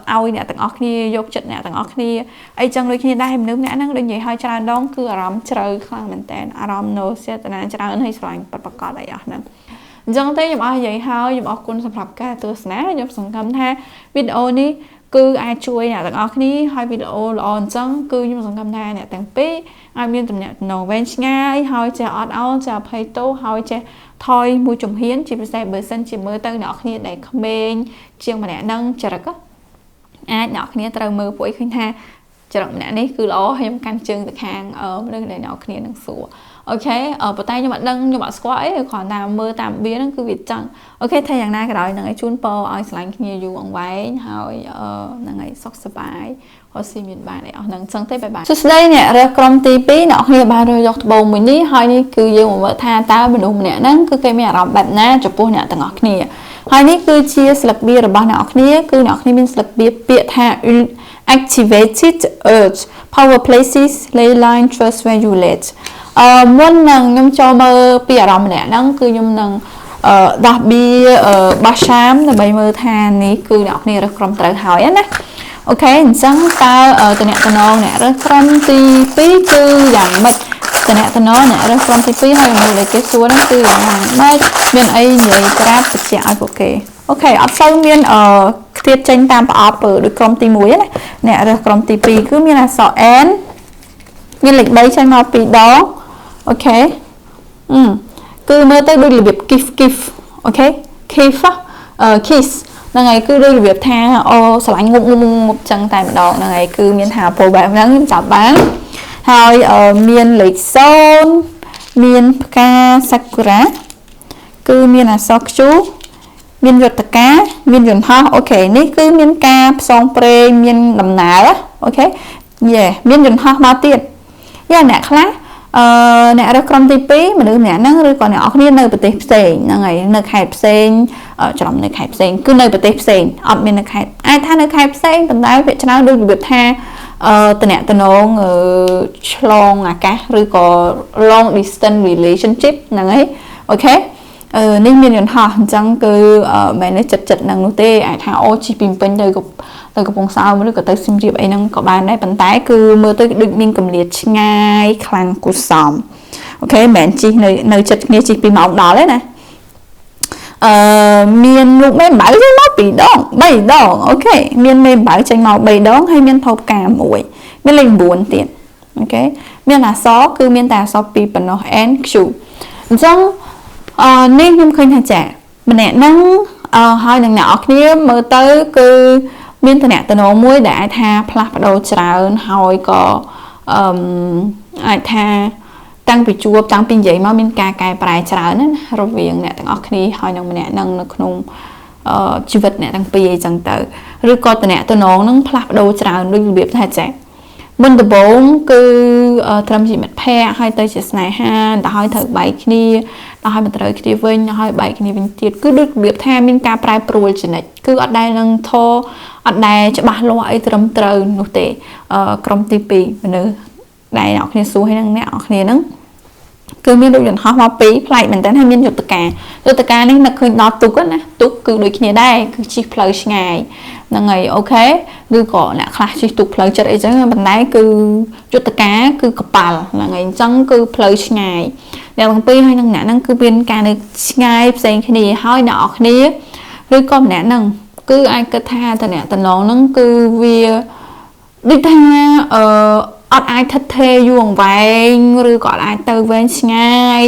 S1: ao nè tận óc đi dọc chật nè tận óc đi ai chẳng đôi khi đai mình được nè năng đôi vậy hơi chả đón cứ ở trong trời khang mình tên ở trong nó sẽ là chả hơi xoay bật cọ lại nè chẳng thấy giống ai vậy hơi giống con sập sập cái từ sáng giống sòng cầm tha video ní cứ ai chui nè tặng ởนี้hai video on chẳng cứ nhưng mà song cầm thai nè tặng pí ai miên tụi nè nấu ven ngay hai chè ọt áo chè phay tô hai chè thôi mùi trùng hiến chỉ phải bơi sân chỉ mới tới nọ kia để comment chiêng mà nè nâng chè rắc ai nọ kia tới mưa buổi khinh tha chè rắc nè ní cứ ló hay căn chân từ hàng ở đây để nọ kia nâng sủa ok ở bờ tay nhưng mà nâng nhưng mà squat ấy còn làm mưa tạm biến nó cứ việc chẳng ok thayอย่างnày cái đó là cái chun po ai slang kia dù ông váy hỏi là ngày sóc sải họ xin miền bài này nâng chân tới bài bài trước đây nè ra công ty pí nọ kia bài rồi dọc bồn mình đi hỏi đi cứ như một vợ tha tao mình đúng nè nâng cứ cái mẹ làm bẹp nè chụp po nè tầng ngọc nè hỏi đi cứ chia sạc bia rồi bao nọ kia cứ nọ kia mình sạc bia bịa tha activated urge power places ley line trust where you let muốn nâng nhung cho mơ bia rầm nè nâng cứ nhung nâng đặc biệt ba sám là bây mơ tha ní cứ đọc này rất công tự hỏi á ok chẳng ta từ nè từ nó nè rất công ty phí cứ dạng mệt từ nè từ nó nè rất công ty phí hơi người lấy cái số đó cứ dạng mệt bên ấy vậy grab tự chạy ok ở sau miền tiết tranh tam ở được công ty muối này nè rất công ty phí cứ miền là sọ én miền lịch bay tranh màu phí đó ok cứ mơ tới đôi là việc kiss ok kiss là ngày cứ đôi là việc tha ô sờ lạnh ngung một chân tay một đòn là ngày cứ miền thảo phổ bạn nắng chào bán rồi ở miền lịch sơn miền ca sakura cứ miền là sok chú miền ruột cá miền ruột hoa ok ní cứ miền ca song pre miền đầm nà đó ok yeah miền ruột hoa bao tiền yeah nè khác nè ra công ty phí mà được nè nó rồi còn nè ở kia nơi bờ tây sen là ngày nơi khai sen ở trong nơi khai sen cứ nơi bờ tây sen ở bên nơi khai ai tha nơi khai sen tận đây vậy cho nó được việc tha từ nè từ nó long à cá rồi có long distance relationship là ấy ok nên miền Nhật họ chẳng cứ mẹ nó chật năng nô tê ai tha ô chỉ pin pin đời từ cái vùng sau mới được tới sim riệp ấy năng có bàn đấy bàn tay cứ mưa tới được miên cầm liệt ngay khăn của sòng ok mẹ chỉ nơi chật nghe chỉ pin mỏng đỏ đấy này miên lúc mấy bảo cho nó bị đòn bay đòn ok miên mê bảo tranh màu bay đón hay miên thâu cà mũi miên lên buồn tiền ok miên là xó cứ miên tà xó pi bẩn nó en chủ trong nên nhưng khơi thằng trẻ mình nè nắng hơi nặng nọ kia mơ tới cứ miên từ nè từ nó muối đã tha plak đầu trào hồi có ai tha tăng bị chua tăng pin vậy mà miên cà cài bài trào nữa rồi viện nè từ kia hồi nặng nè nâng nó không chi vật nè tăng pi chẳng tới rồi có từ nè từ nó nâng plak đầu trào đôi việc thằng trẻ មុនដំបូងគឺត្រឹមជាមិត្តភ័ក្តិហើយទៅជាស្នេហាដល់ហើយត្រូវបែកគ្នាដល់ហើយមិនត្រូវគ្នាវិញដល់ហើយបែកគ្នាវិញទៀតគឺដូចរបៀបថាមានការប្រែប្រួលចនិចគឺអត់ដែលនឹងធរអត់ដែលច្បាស់លាស់អីត្រឹមត្រូវនោះទេក្រុមទី2មនុស្សដែលអ្នកគ្នាសួរឲ្យនឹងអ្នកគ្នាហ្នឹងគឺមានដូចយន្តហោះមកពីរផ្លែកមែនតើហើយមានយុទ្ធការនេះនឹកឃើញដល់ទូកណាទូកគឺដូចគ្នាដែរគឺជិះផ្លូវឆ្ងាយហ្នឹងហើយអូខេឬក៏អ្នកខ្លះជិះទូកផ្លូវចិត្តអីចឹងប៉ុន្តែគឺយុទ្ធការគឺកប៉ាល់ហ្នឹងហើយអញ្ចឹងគឺផ្លូវឆ្ងាយអ្នកទាំងពីរហើយនឹងអ្នកហ្នឹងគឺមានការនៅឆ្ងាយផ្សេងគ្នាហើយអ្នកអរគ្នាឬក៏ម្នាក់ហ្នឹងគឺអាចគិតថាតំណហ្នឹងគឺវាដូចថាអត់អាចថិតថេរយូរអង្វែងឬក៏អត់អាចទៅវែងឆ្ងាយ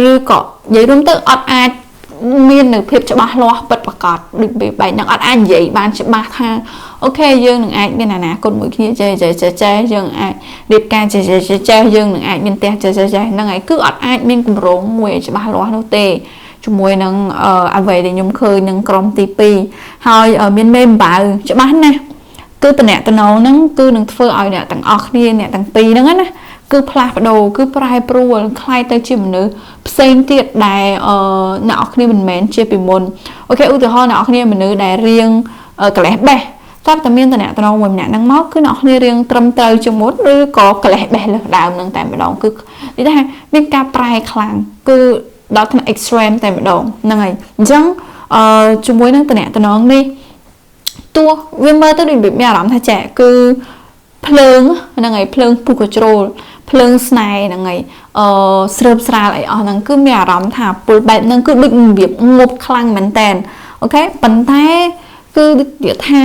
S1: ឬក៏និយាយរួមទៅអត់អាចមាននៅភាពច្បាស់លាស់ពិតប្រាកដដូចបែបហ្នឹងអត់អាចនិយាយបានច្បាស់ថាអូខេយើងនឹងអាចមានអនាគតមួយគ្នាចេះយើងអាចរៀបការចេះយើងនឹងអាចមានផ្ទះចេះហ្នឹងហើយគឺអត់អាចមានគម្រោងមួយច្បាស់លាស់នោះទេជាមួយនឹងអ្វីដែលខ្ញុំឃើញនឹងក្រុមទី2ហើយមានមេអំបៅច្បាស់ណាស់គឺតំណហ្នឹងគឺនឹងធ្វើឲ្យអ្នកទាំងអស់គ្នាអ្នកទាំងពីរហ្នឹងណាគឺផ្លាស់ប្ដូរគឺប្រែប្រួលคล้ายទៅជាមនុស្សផ្សេងទៀតដែលអ្នកនរគ្នាមិនមែនជាពីមុនអូខេឧទាហរណ៍អ្នកនរគ្នាមនុស្សដែលរៀងកលេសបេះតើតែមានតំណមួយម្នាក់ហ្នឹងមកគឺអ្នកនរគ្នារៀងត្រឹមត្រូវជាងមុនឬក៏កលេសបេះលើសដើមហ្នឹងតែម្ដងគឺនិយាយថាមានការប្រែខ្លាំងគឺដល់ថ្នាក់ extreme តែម្ដងហ្នឹងហើយអញ្ចឹងជាមួយនឹងតំណនេះទោះវាមើលទៅដូចមានអារម្មណ៍ថាចាគឺភ្លើងហ្នឹងហើយភ្លើងពុះកជ្រោលភ្លើងស្នេហ៍ហ្នឹងហើយស្រើបស្រាលអីអស់ហ្នឹងគឺមានអារម្មណ៍ថាពុលបែបហ្នឹងគឺដូចរបៀបងប់ខ្លាំងមែនតែនអូខេប៉ុន្តែគឺនិយាយថា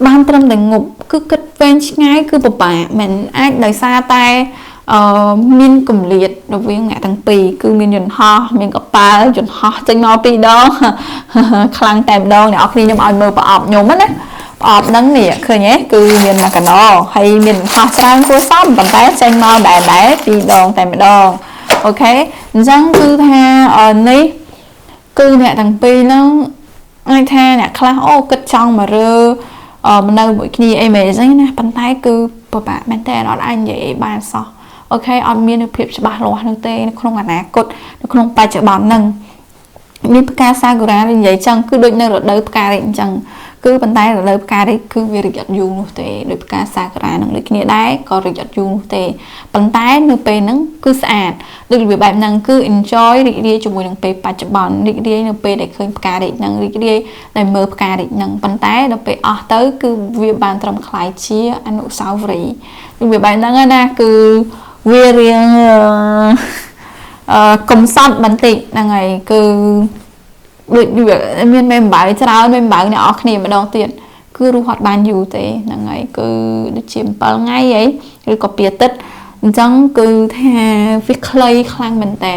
S1: បានត្រឹមតែងប់គឺគិតវែងឆ្ងាយគឺពិបាកមិនអាចដោយសារតែមានកម្លាតរវាងអ្នកទាំងពីរគឺមានយន្តហោះមានកប៉ាល់យន្តហោះចេញមក2ដងខ្លាំងតែម្ដងអ្នកនរគ្នាខ្ញុំឲ្យមើលប្រអប់ខ្ញុំណាប្រអប់ហ្នឹងនេះឃើញទេគឺមានមួយកណោហើយមានហោះច្រើនគួរសមប៉ុន្តែចេញមកដែរ2ដងតែម្ដងអូខេអញ្ចឹងគឺថានេះគឺអ្នកទាំងពីរហ្នឹងអាចថាអ្នកខ្លះអូគិតចង់មករើនៅមួយគ្នាអីមែនអញ្ចឹងណាប៉ុន្តែគឺពិបាកមែនតើអត់អាចនិយាយអីបានសោះអូខេអត់មានភាពច្បាស់លាស់នោះទេនៅក្នុងអនាគតនៅក្នុងបច្ចុប្បន្នហ្នឹងមានផ្កាសាគូរ៉ានិយាយចឹងគឺដូចនៅរដូវផ្ការីកអញ្ចឹងគឺប៉ុន្តែរដូវផ្ការីកគឺវារីកអត់យូរនោះទេដោយផ្កាសាគូរ៉ានឹងដូចគ្នាដែរក៏រីកអត់យូរនោះទេប៉ុន្តែនៅពេលហ្នឹងគឺស្អាតដូចរបៀបបែបហ្នឹងគឺ enjoy រីករាយជាមួយនឹងពេលបច្ចុប្បន្នរីករាយនៅពេលដែលឃើញផ្ការីកហ្នឹងរីករាយដែលមើលផ្ការីកហ្នឹងប៉ុន្តែដល់ពេលអស់ទៅគឺវាបានត្រឹមខ្លាយជាអនុស្សាវរីយ៍របៀបបែបហ្នឹងណាគឺវារៀងកំសត់បន្តិចហ្នឹងហើយគឺដូចមានមេអំបៅច្រើនមេអំបៅអ្នកអរគ្នាម្ដងទៀតគឺរស់អត់បានយូរទេហ្នឹងហើយគឺដូចជា7ថ្ងៃអីឬក៏2អាទិត្យអញ្ចឹងគឺថាវាខ្លីខ្លាំងមែនតើ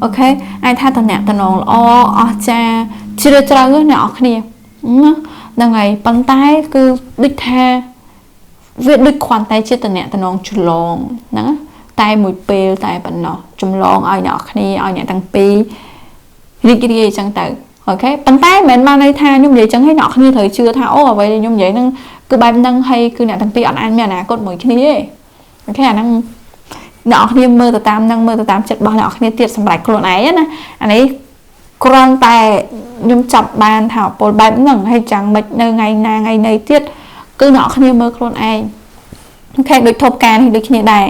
S1: អូខេអាចថាតំណល្អអស្ចារ្យជ្រាលជ្រៅអ្នកអរគ្នាហ្នឹងហើយប៉ុន្តែគឺដូចថាវាដូចគ្រាន់តែជាតំណច្រឡងហ្នឹងតែមួយពេលតែប៉ុណ្ណោះចម្លងឲ្យអ្នកគ្នាឲ្យអ្នកទាំងពីររីករាយអញ្ចឹងទៅអូខេប៉ុន្តែមិនមែនបានន័យថាខ្ញុំនិយាយអញ្ចឹងឲ្យអ្នកគ្នាត្រូវជឿថាអូអ្វីដែលខ្ញុំនិយាយហ្នឹងគឺបែបហ្នឹងហើយគឺអ្នកទាំងពីរអត់អាចមានអនាគតមួយគ្នាទេអូខេអាហ្នឹងអ្នកគ្នាមើលទៅតាមហ្នឹងមើលទៅតាមចិត្តរបស់អ្នកគ្នាទៀតសម្រាប់ខ្លួនឯងណាអានេះគ្រាន់តែខ្ញុំចាប់បានថាពលបែបហ្នឹងហើយចាំងមិននៅថ្ងៃណាថ្ងៃណីទៀតគឺអ្នកគ្នាមើលខ្លួនឯងអូខេដូចធប់ការនេះដូចគ្នាដែរ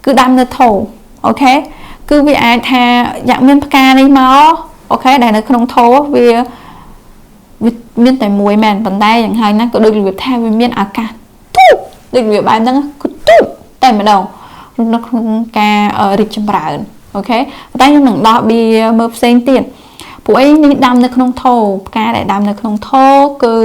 S1: គឺដាំនៅថោអូខេគឺវាអាចថាយ៉ាងមានផ្កានេះមកអូខេដែលនៅក្នុងថោវាមានតែមួយមែនប៉ុន្តែយ៉ាងហើយណាក៏ដូចរបៀបថាវាមានឱកាសទូដូចរបៀបបែបហ្នឹងគឺទូតែម្ដងនៅក្នុងការរីកចម្រើនអូខេតែខ្ញុំនឹងដោះបៀមើលផ្សេងទៀតពួកអីនេះដាំនៅក្នុងថោផ្កាដែលដាំនៅក្នុងថោគឺ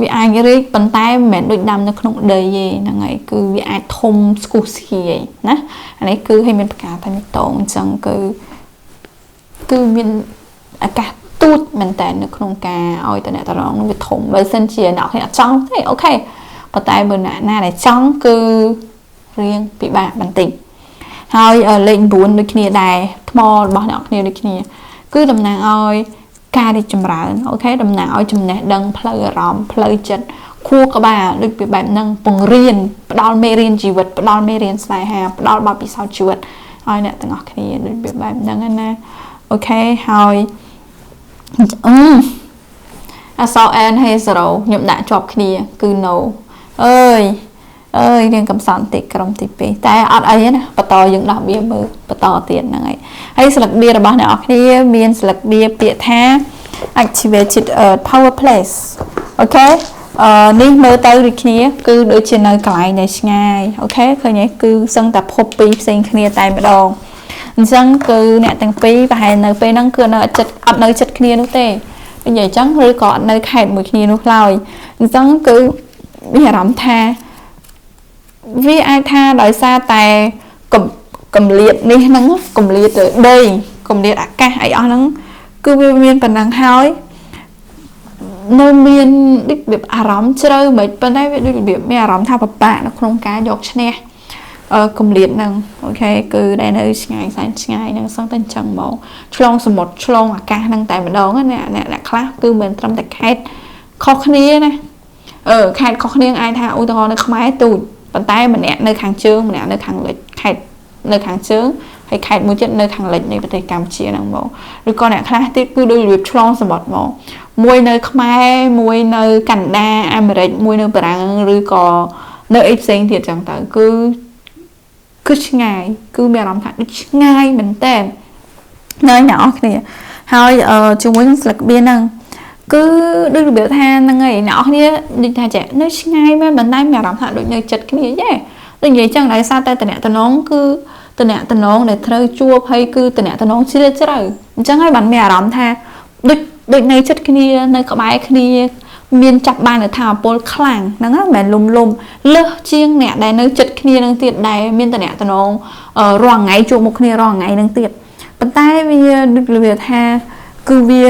S1: វាអាចរីកប៉ុន្តែមិនមែនដូចដាំនៅក្នុងដីទេហ្នឹងហើយគឺវាអាចធំស្គុះស្គីណាអានេះគឺឲ្យមានផ្កាតែម្ដងអញ្ចឹងគឺមានឱកាសទូចមែនតើនៅក្នុងការឲ្យតំណនោះវាធំបើសិនជាអ្នកគ្នាអត់ចង់ទេអូខេប៉ុន្តែបើអ្នកណាដែលចង់គឺរៀងពិបាកបន្តិចហើយលេខ9ដូចគ្នាដែរថ្មរបស់អ្នកគ្នាដូចគ្នាគឺតំណាងឲ្យការរីកចម្រើនអូខេតំណាងឲ្យចំណេះដឹងផ្លូវអារម្មណ៍ផ្លូវចិត្ត ខួរក្បាលដូចពីបែបហ្នឹងពង្រៀនផ្ដល់មេរៀនជីវិតផ្ដល់មេរៀនស្នេហាផ្ដល់បទពិសោធន៍ជីវិតឲ្យអ្នកទាំងអស់គ្នាដូចពីបែបហ្នឹងណាអូខេហើយអក្សរ N ហើយ zero ខ្ញុំដាក់ជាប់គ្នាគឺ no អើយរៀងកំសត់តិចក្រុមទី2តែអត់អីណាបន្តយើងដោះវាមើលបន្តទៀតហ្នឹងហើយស្លឹកបៀរបស់អ្នកនរគ្នាមានស្លឹកបៀពាក្យថា activated power place អូខេនេះមើលទៅដូចគ្នាគឺដូចជានៅកន្លែងនៅឆ្ងាយអូខេឃើញទេគឺសឹងតែភពពីរផ្សេងគ្នាតែម្ដងអញ្ចឹងគឺអ្នកទាំងពីរប្រហែលនៅពេលហ្នឹងគឺនៅអត់នៅចិត្តគ្នានោះទេនិយាយអញ្ចឹងឬក៏អត់នៅខេត្តមួយគ្នានោះឡើយអញ្ចឹងគឺមានអារម្មណ៍ថាវាអាចថាដោយសារតែកម្លៀតនេះហ្នឹងកម្លៀតដីកម្លៀតអាកាសអីអស់ហ្នឹងគឺវាមានប៉ុណ្ណឹងហើយនៅមានដូចរបៀបអារម្មណ៍ជ្រៅមិនប៉ុន្តែវាដូចរបៀបមានអារម្មណ៍ថាពិបាកនៅក្នុងការយកឈ្នះកម្លៀតហ្នឹងអូខេគឺដែលនៅឆ្ងាយសែនឆ្ងាយហ្នឹងសឹងតែអញ្ចឹងមកឆ្លងសមុទ្រឆ្លងអាកាសហ្នឹងតែម្ដងណាអ្នកខ្លះគឺមិនត្រឹមតែខេត្តខុសគ្នាណាខេត្តខុសគ្នាអាចថាឧទាហរណ៍នៅខ្មែរទូចប៉ុន្តែម្នាក់នៅខាងជើងម្នាក់នៅខាងលិចខេត្តនៅខាងជើងហើយខេត្តមួយទៀតនៅខាងលិចនៃប្រទេសកម្ពុជាហ្នឹងមកឬក៏អ្នកខ្លះទៀតគឺដូចរបៀបឆ្លងសមុទ្រមកមួយនៅខ្មែរមួយនៅកាណាដាអាមេរិកមួយនៅបារាំងឬក៏នៅអីផ្សេងទៀតចឹងទៅគឺឆ្ងាយគឺមានអារម្មណ៍ថាដូចឆ្ងាយមែនតើនៅអ្នកនរគ្នាហើយជាមួយនឹងស្លឹកបៀហ្នឹងគឺដូចរបៀបថាហ្នឹងឯងអ្នកនរគ្នាដូចថាចេះនៅឆ្ងាយមែនប៉ុន្តែមានអារម្មណ៍ថាដូចនៅចិត្តគ្នាទេដូចនិយាយចឹងដោយសារតែតំណតំណងគឺតំណតំណងដែលត្រូវជួបហើយគឺតំណតំណងជ្រាលជ្រៅអញ្ចឹងហើយបានមានអារម្មណ៍ថាដូចនៅចិត្តគ្នានៅក្បែរគ្នាមានចាប់បាននៅថាអពលខ្លាំងហ្នឹងណាមិនលំលើសជាងអ្នកដែលនៅចិត្តគ្នានឹងទៀតដែលមានតំណតំណងរាល់ថ្ងៃជួបមុខគ្នារាល់ថ្ងៃនឹងទៀតប៉ុន្តែវាដូចវាថាគឺវា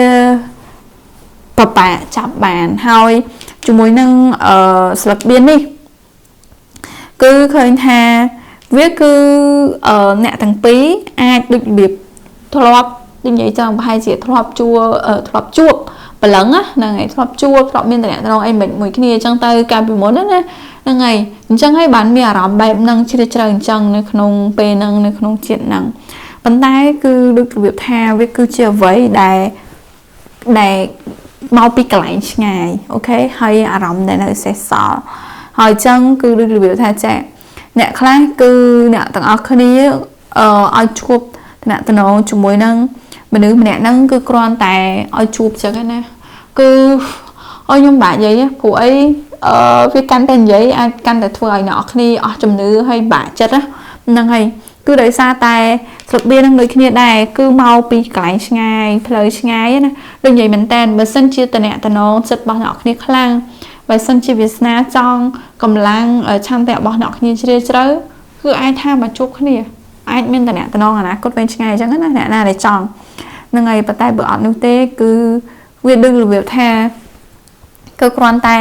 S1: បបាក់ចាប់បានហើយជាមួយនឹងស្លឹកបៀននេះគឺឃើញថាវាគឺអ្នកទាំងពីរអាចដូចរបៀបធ្លាប់និយាយចឹងប្រហែលជាធ្លាប់ជួបប្រឡឹងហ្នឹងហើយធ្លាប់ជួបធ្លាប់មានតំណែងអីមួយគ្នាអញ្ចឹងទៅកាលពីមុនណាហ្នឹងហើយអញ្ចឹងហើយបានមានអារម្មណ៍បែបហ្នឹងជ្រាលជ្រៅអញ្ចឹងនៅក្នុងពេលហ្នឹងនៅក្នុងជាតិហ្នឹងប៉ុន្តែគឺដូចរបៀបថាវាគឺជាអ្វីដែលមកពីកន្លែងឆ្ងាយអូខេហើយអារម្មណ៍ដែលនៅសេសសល់ហើយអញ្ចឹងគឺដូចរបៀបថាចាអ្នកខ្លះគឺអ្នកទាំងអស់គ្នាឲ្យជួបតំណតំណងជាមួយនឹងមនុស្សម្នាក់ហ្នឹងគឺគ្រាន់តែឲ្យជួបចឹងណាគឺឲ្យខ្ញុំបាក់និយាយព្រោះអីវាកាន់តែនិយាយអាចកាន់តែធ្វើឲ្យអ្នកគ្នាអស់ជំនឿហើយបាក់ចិត្តហ្នឹងហើយគឺដោយសារតែស្លឹកបៀននឹងដូចគ្នាដែរគឺមកពីកន្លែងឆ្ងាយផ្លូវឆ្ងាយណាដូចនិយាយមែនតើបើសិនជាតំណតំណងចិត្តរបស់អ្នកគ្នាខ្លាំងបើសិនជាវាសនាចង់កម្លាំងឆន្ទៈរបស់អ្នកគ្នាជ្រាលជ្រៅគឺអាចថាមកជួបគ្នាអាចមានតំណតំណងអនាគតវែងឆ្ងាយអញ្ចឹងណាអ្នកណាដែលចង់ហ្នឹងហើយប៉ុន្តែបើអត់នោះទេគឺវាដូចរបៀបថាគឺគ្រាន់តែ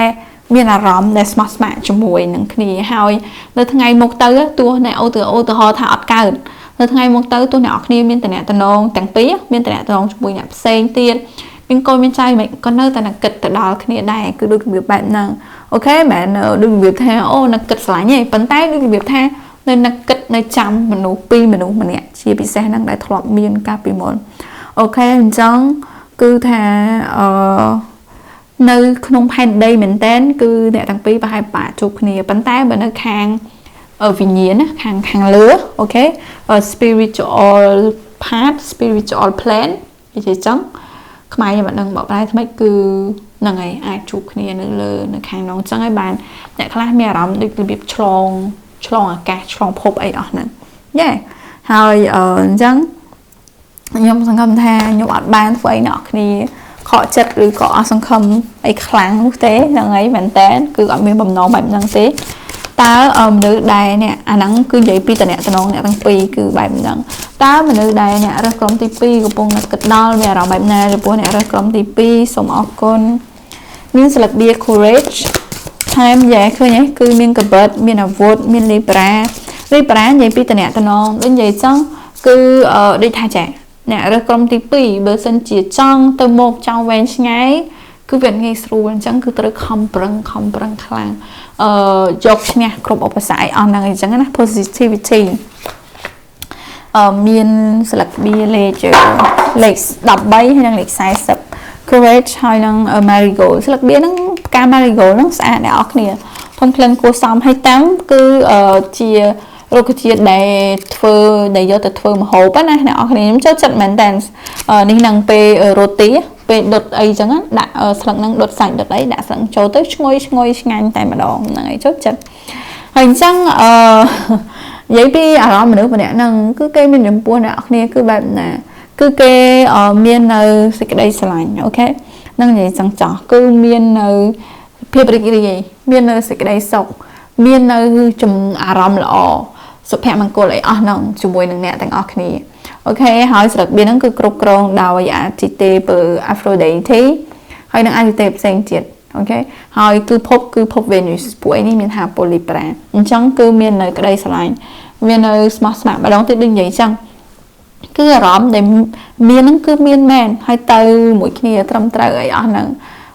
S1: មានអារម្មណ៍ដែលស្មោះស្ម័គ្រជាមួយនឹងគ្នាហើយនៅថ្ងៃមុខទៅទោះអ្នកឧទាហរណ៍ថាអត់កើតនៅថ្ងៃមុខទៅទោះអ្នកនរគ្នាមានតំណទាំងពីរមានតំណជាមួយអ្នកផ្សេងទៀតមានកូនមានចៅមិនក៏នៅតែគិតទៅដល់គ្នាដែរគឺដូចរបៀបបែបហ្នឹងអូខេមិនដូចរបៀបថាអូនឹកគិតស្រឡាញ់ទេប៉ុន្តែដូចរបៀបថានៅនឹកគិតនៅចាំមនុស្សពីរមនុស្សម្នាក់ជាពិសេសហ្នឹងដែលធ្លាប់មានកាលពីមុនអូខេអញ្ចឹងគឺថានៅក្នុងផែនដីមែនតើគឺអ្នកទាំងពីរប្រហែលបាក់ជួបគ្នាប៉ុន្តែបើនៅខាងវិញ្ញាណណាខាងលើអូខេ spiritual part spiritual plan និយាយចឹងខ្មែរខ្ញុំអត់ដឹងបកប្រែថ្មីគឺហ្នឹងហើយអាចជួបគ្នានៅលើនៅខាងនោះចឹងហើយបានអ្នកខ្លះមានអារម្មណ៍ដូចរបៀបឆ្លងអាកាសឆ្លងភពអីអស់ហ្នឹងយេហើយអញ្ចឹងខ្ញុំសង្ឃឹមថាខ្ញុំអត់បានធ្វើអីអ្នកគ្នាខកចិត្តឬក៏អស់សង្ឃឹមអីខ្លាំងនោះទេហ្នឹងហើយមែនតើគឺអត់មានបំណងបែបហ្នឹងទេតើមនុស្សដែលអ្នកអាហ្នឹងគឺនិយាយពីតំណអ្នកទាំងពីរគឺបែបហ្នឹងតើមនុស្សដែលអ្នករើសក្រុមទី2កំពុងតែគិតដល់មានអារម្មណ៍បែបណាចំពោះអ្នករើសក្រុមទី2សូមអរគុណមានស្លឹកបៀ courage ហើយនិយាយឃើញគឺមានកបិតមានអាវុធមានលីប្រានិយាយពីតំណដូចនិយាយចឹងគឺដូចថាចាអ្នករើសក្រុមទី2បើសិនជាចង់ទៅមុខចង់វែងឆ្ងាយ cứ việc ngay sưu chẳng cứ tới không prăng khang dọc nha cột ốc sải on là chẳng là positivity miền sạc bia lệ chữ lệ đập bay hay là lệ sai sập courage hay là marigold sạc bia nó ca marigold nó sẽ để óc nè thông kênh cô xong hay tám cứ chia rồi cứ chia để phơi để vô từ phơi mà hộp á này óc này nó chất mình đàn đi năng pe roti pe đột ấy chẳng á đã sạc năng đột sạch đột đấy đã sạc cho tới ngôi ngang tại mà đỏ này chốt chất hình chẳng vậy bi đó mà nữa mà nè năng cứ cây mình đừng buồn nè nè cứ bạn nè cứ cây miền nơi cái đây lạnh ok năng vậy chẳng chọn cứ miền nơi phía bên kia gì miền nơi cái đây sọc miền nơi chùm lọ sụp hẹn bằng cô lại năng chùm bùi năng nè tặng nè ok hỏi sự đặc biệt năng cứ cột cong đào dạ chỉ tê bờ Aphrodite hỏi năng ai tê sen triệt ok hỏi cứ pop Venus buổi này miền Hà Polybra chẳng cứ miền nơi cái đây lạnh miền nơi smart mà đón tới đinh vậy chăng cứ rõm để miền nó cứ miền men hay từ mỗi khi trầm trời ở nè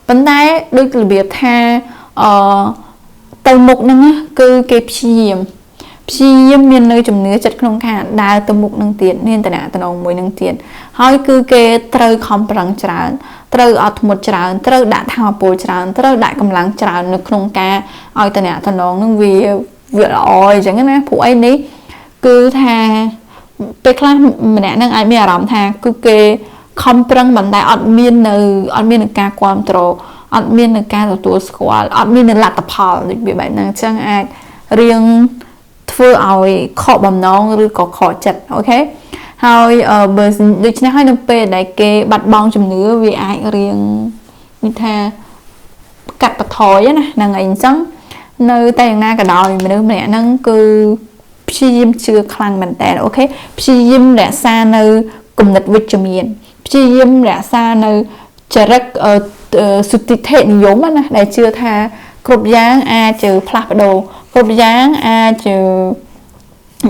S1: vấn đề đôi từ biệt tha từ một năng cứ kẹp chìm miền nơi chùm nứa chật không cả đa từ một năng tiền nên tại nãy từ ông mỗi năng tiền hỏi cứ kê trời không bằng tràn trời ở một tràn trời đã thao bồi tràn trời đã cầm lăng tràn nước không cả ở tại nãy từ ông năng vì vừa rồi chẳng cái phụ ấy ní cứ thaไปคลามันนั่งไอ้ไม่อารมณ์ทางคือเกคอมพลังบันไดอัดมีนอัดมีนการความโตอัดมีนการตัวสควอลอัดมีนหลักตะพอลแบบนั้นช่างไอ้เรียงทั่วเอาขอบบำน้องหรือขอจัดโอเคเฮาเบอร์ดูชนะให้น้ำเปย์ได้เกบัดบองจำเนื้อวีไอเรียงมิทากัดปะทอยนะนางไอ้จังnơi tay na cả đòi mà nữa mẹ năng cứ phim chưa khăn mình tè ok phim đã xa nơi cùng nịch vitamin phim đã xa nơi chả rất sụt thịt giống á này chưa tha cột dáng a trừ plak đồ cột dáng a trừ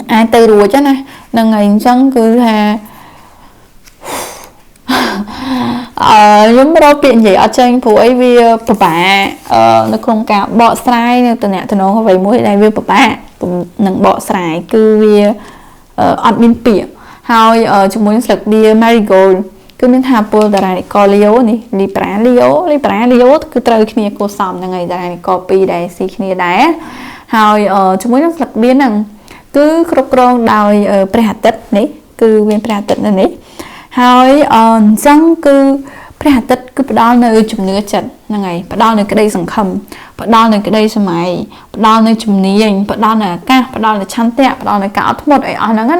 S1: a từ đùa chứ này năng ngày chẳng cứ tha giống đó chuyện gì ở trên phụ ấy vì bà nó không cả bọ sai từ nãy từ nó không phải mỗi đây vì bà nâng bọ sai cứ vì admin bịa hai chúng muốn sạc bia marigold cứ mình hạp bồ đà này có liêu này libra liêu cứ trời kia cô xóm là ngày đà này copy đây xí kia đá hai chúng muốn sạc bia nâng cứ khóc rong đòi prehatet này cứ viên prehatet này hai chẳng cứ prehatet cứ đo nơi chụp nửa chật là ngày đo nơi cái đây sẵn khầm đo nơi cái đây xem mày đo nơi chụp niên đo nơi ca đo nơi chăn tẹt đo nơi cả một ấy ở nó ngắt